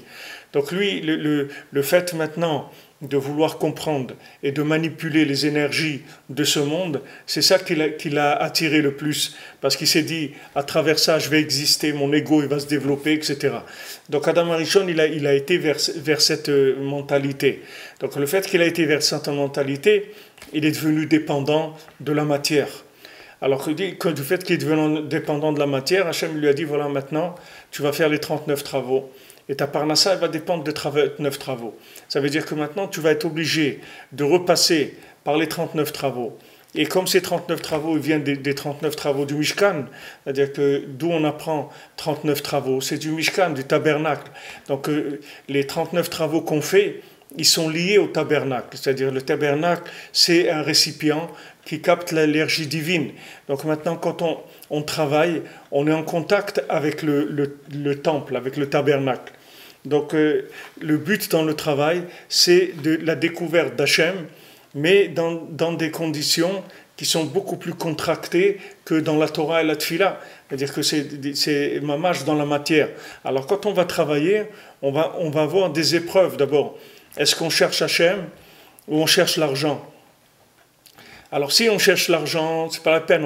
Donc lui, le fait maintenant de vouloir comprendre et de manipuler les énergies de ce monde, c'est ça qui l'a attiré le plus, parce qu'il s'est dit, à travers ça, je vais exister, mon ego il va se développer, etc. Donc Adam Arishon, il a été vers cette mentalité. Donc le fait qu'il a été vers cette mentalité, il est devenu dépendant de la matière. Alors que du fait qu'il est devenu dépendant de la matière, Hachem lui a dit, voilà, maintenant, tu vas faire les 39 travaux. Et ta parnassa, elle va dépendre des 39 travaux. Ça veut dire que maintenant, tu vas être obligé de repasser par les 39 travaux. Et comme ces 39 travaux ils viennent des 39 travaux du Mishkan, c'est-à-dire que d'où on apprend 39 travaux, c'est du Mishkan, du tabernacle. Donc les 39 travaux qu'on fait, ils sont liés au tabernacle. C'est-à-dire le tabernacle, c'est un récipient qui capte l'énergie divine. Donc maintenant, quand on travaille, on est en contact avec le temple, avec le tabernacle. Donc le but dans le travail, c'est de la découverte d'Hachem, mais dans des conditions qui sont beaucoup plus contractées que dans la Torah et la Tfila. C'est-à-dire que c'est mamash dans la matière. Alors quand on va travailler, on va avoir des épreuves d'abord. Est-ce qu'on cherche Hachem ou on cherche l'argent? Alors si on cherche l'argent, c'est pas la peine,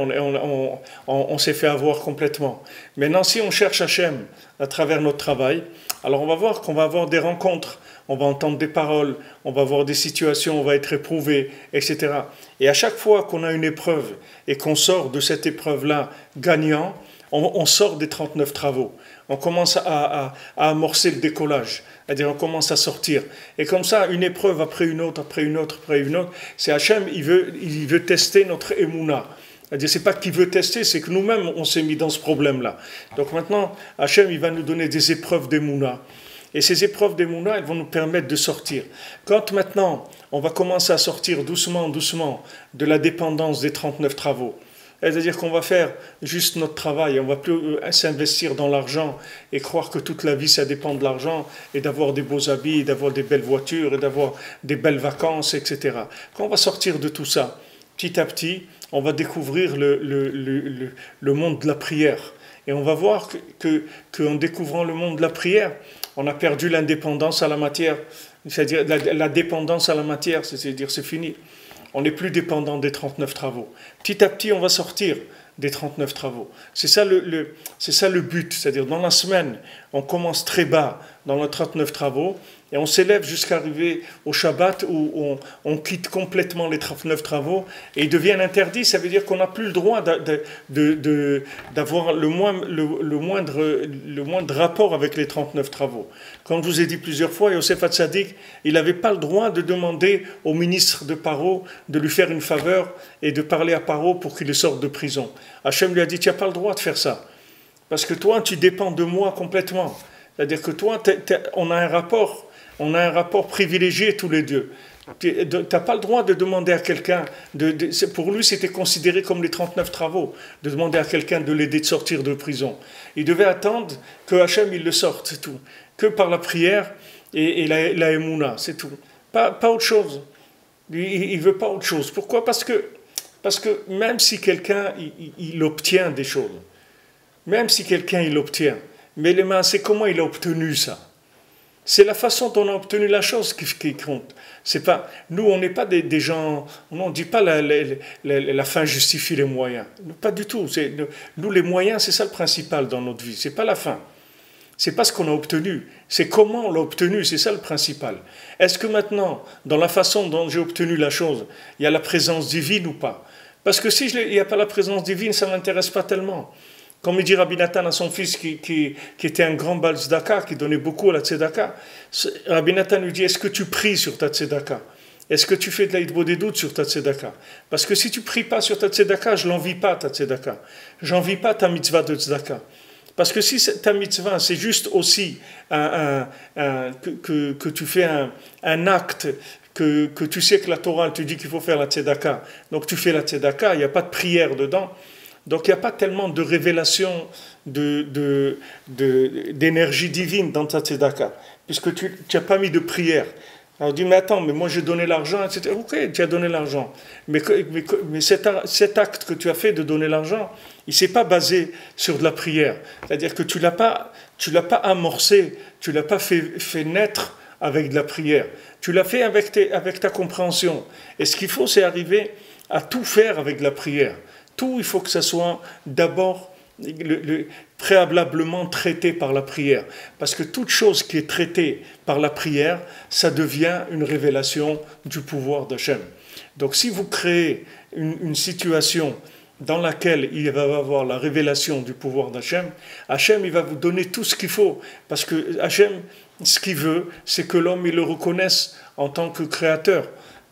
on s'est fait avoir complètement. Maintenant, si on cherche Hachem à travers notre travail, alors on va voir qu'on va avoir des rencontres, on va entendre des paroles, on va voir des situations, on va être éprouvé, etc. Et à chaque fois qu'on a une épreuve et qu'on sort de cette épreuve-là gagnant, on sort des 39 travaux. On commence à amorcer le décollage. C'est-à-dire on commence à sortir. Et comme ça, une épreuve après une autre, après une autre, après une autre, c'est Hachem, il veut tester notre émouna. C'est-à-dire, c'est pas qu'il veut tester, c'est que nous-mêmes, on s'est mis dans ce problème-là. Donc maintenant, Hachem, il va nous donner des épreuves d'émouna. Et ces épreuves d'Emouna, elles vont nous permettre de sortir. Quand maintenant, on va commencer à sortir doucement, doucement de la dépendance des 39 travaux, c'est-à-dire qu'on va faire juste notre travail, on ne va plus s'investir dans l'argent et croire que toute la vie ça dépend de l'argent et d'avoir des beaux habits, et d'avoir des belles voitures et d'avoir des belles vacances, etc. Quand on va sortir de tout ça, petit à petit, on va découvrir le monde de la prière. Et on va voir qu'en découvrant le monde de la prière, on a perdu l'indépendance à la matière, c'est-à-dire la dépendance à la matière, c'est-à-dire c'est fini. On n'est plus dépendant des 39 travaux. Petit à petit, on va sortir des 39 travaux. C'est ça le but. C'est-à-dire, dans la semaine, on commence très bas dans les 39 travaux et on s'élève jusqu'à arriver au Shabbat où on quitte complètement les 39 travaux et ils deviennent interdits. Ça veut dire qu'on n'a plus le droit d'avoir le moindre rapport avec les 39 travaux. Comme je vous ai dit plusieurs fois, Yosef Hatzadik, il n'avait pas le droit de demander au ministre de Paro de lui faire une faveur et de parler à Paro pour qu'il sorte de prison. Hachem lui a dit, tu n'as pas le droit de faire ça. Parce que toi, tu dépends de moi complètement. C'est-à-dire que toi, on a un rapport privilégié tous les deux. Tu n'as pas le droit de demander à quelqu'un, pour lui c'était considéré comme les 39 travaux, de demander à quelqu'un de l'aider de sortir de prison. Il devait attendre que Hachem il le sorte, c'est tout. Que par la prière et la Emouna, c'est tout. Pas autre chose. Il ne veut pas autre chose. Pourquoi ? Parce que même si quelqu'un il obtient des choses, même si quelqu'un il obtient, mais c'est comment il a obtenu ça. C'est la façon dont on a obtenu la chose qui compte. C'est pas, nous, on n'est pas des gens, on ne dit pas la fin justifie les moyens. Pas du tout. Nous, les moyens, c'est ça le principal dans notre vie. C'est pas la fin. C'est pas ce qu'on a obtenu. C'est comment on l'a obtenu. C'est ça le principal. Est-ce que maintenant, dans la façon dont j'ai obtenu la chose, il y a la présence divine ou pas ? Parce que si il n'y a pas la présence divine, ça ne m'intéresse pas tellement. Comme il dit Rabbi Nathan à son fils qui était un grand Baal Tzedaka, qui donnait beaucoup à la Tzedaka, Rabbi Nathan lui dit, est-ce que tu pries sur ta Tzedaka ? Est-ce que tu fais de la Hitbodedut sur ta Tzedaka ? Parce que si tu ne pries pas sur ta Tzedaka, je ne l'envie pas ta Tzedaka. Je n'envie pas ta mitzvah de Tzedaka. Parce que si ta mitzvah, c'est juste aussi que tu fais un acte, que tu sais que la Torah, tu dis qu'il faut faire la Tzedaka, donc tu fais la Tzedaka, il n'y a pas de prière dedans. Donc il n'y a pas tellement de révélation d'énergie divine dans ta tzedaka, puisque tu n'as pas mis de prière. Alors on dit, mais attends, mais moi j'ai donné l'argent, etc. Ok, tu as donné l'argent. Mais cet acte que tu as fait de donner l'argent, il ne s'est pas basé sur de la prière. C'est-à-dire que tu ne l'as pas amorcé, tu ne l'as pas fait naître avec de la prière. Tu l'as fait avec ta compréhension. Et ce qu'il faut, c'est arriver à tout faire avec de la prière. Tout, il faut que ça soit d'abord préalablement traité par la prière. Parce que toute chose qui est traitée par la prière, ça devient une révélation du pouvoir d'Hachem. Donc si vous créez une situation dans laquelle il va y avoir la révélation du pouvoir d'Hachem, Hachem il va vous donner tout ce qu'il faut. Parce que Hachem, ce qu'il veut, c'est que l'homme il le reconnaisse en tant que créateur.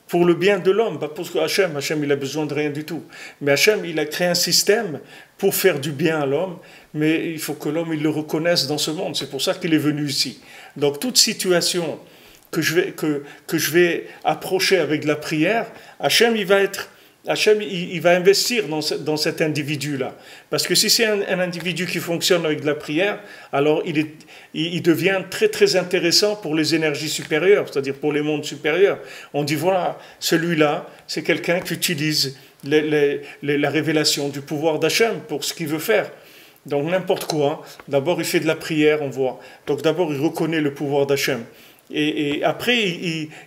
Pour le bien de l'homme, pas pour Hachem, il a besoin de rien du tout. Mais Hachem, il a créé un système pour faire du bien à l'homme, mais il faut que l'homme il le reconnaisse dans ce monde. C'est pour ça qu'il est venu ici. Donc toute situation que je vais approcher avec la prière, Hachem, il va investir dans cet individu-là. Parce que si c'est un individu qui fonctionne avec de la prière, alors il devient très très intéressant pour les énergies supérieures, c'est-à-dire pour les mondes supérieurs. On dit voilà, celui-là, c'est quelqu'un qui utilise la révélation du pouvoir d'Hachem pour ce qu'il veut faire. Donc n'importe quoi, d'abord il fait de la prière, on voit. Donc d'abord il reconnaît le pouvoir d'Hachem. Et après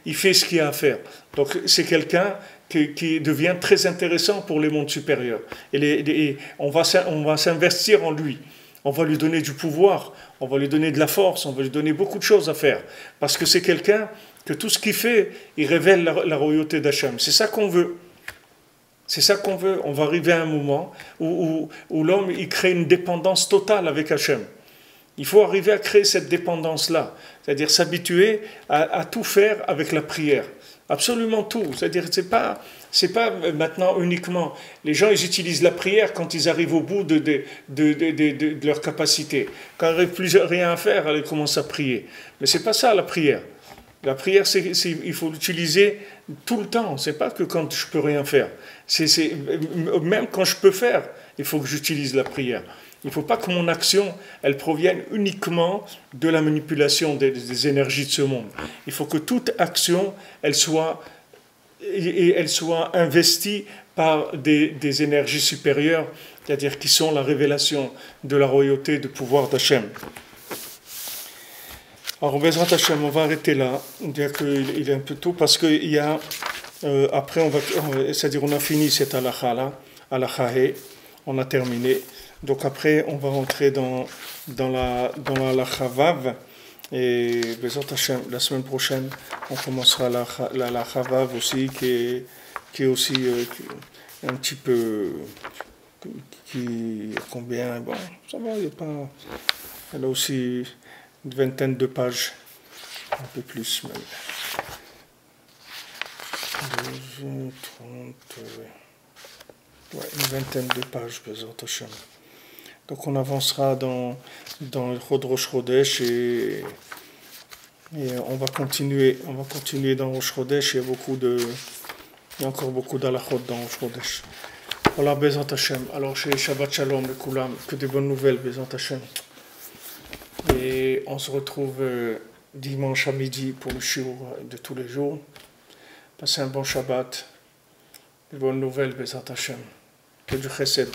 il fait ce qu'il y a à faire. Donc c'est quelqu'un qui devient très intéressant pour les mondes supérieurs. Et on va s'investir en lui. On va lui donner du pouvoir, on va lui donner de la force, on va lui donner beaucoup de choses à faire. Parce que c'est quelqu'un que tout ce qu'il fait, il révèle la royauté d'Hachem. C'est ça qu'on veut. C'est ça qu'on veut. On va arriver à un moment où l'homme il crée une dépendance totale avec Hachem. Il faut arriver à créer cette dépendance-là, c'est-à-dire s'habituer à tout faire avec la prière. Absolument tout. C'est-à-dire c'est pas maintenant uniquement. Les gens, ils utilisent la prière quand ils arrivent au bout de leur capacité. Quand ils n'arrivent plus rien à faire, ils commencent à prier. Mais c'est pas ça la prière. La prière, il faut l'utiliser tout le temps. C'est pas que quand je peux rien faire. Même quand je peux faire, il faut que j'utilise la prière. Il ne faut pas que mon action, elle provienne uniquement de la manipulation des énergies de ce monde. Il faut que toute action, elle soit investie par des énergies supérieures, c'est-à-dire qui sont la révélation de la royauté, du pouvoir d'Hachem. Alors, Bezrat Hachem, on va arrêter là, dire qu'il est un peu tôt, parce qu'il y a, après, c'est-à-dire on a fini cette halakha-là, halakha-hé, on a terminé. Donc après, on va rentrer dans la halakha vav, et Bezrat Hachem, la semaine prochaine, on commencera la halakha vav aussi, qui est aussi un petit peu, combien, bon, ça va, il n'y a pas, elle a aussi une vingtaine de pages, un peu plus même. 12, 30, ouais, une vingtaine de pages, Bezrat Hachem. Donc on avancera dans le Chod Rosh Chodesh et on va continuer dans Rosh Chodesh. Il y a encore beaucoup d'halachot dans Rosh Chodesh. Voilà, Bezrat Hachem. Alors chez Shabbat Shalom, le Koulam, que des bonnes nouvelles, Bezrat Hachem. Et on se retrouve dimanche à midi pour le shiur de tous les jours. Passez un bon Shabbat. Des bonnes nouvelles, Bezrat Hachem. Que du chesed.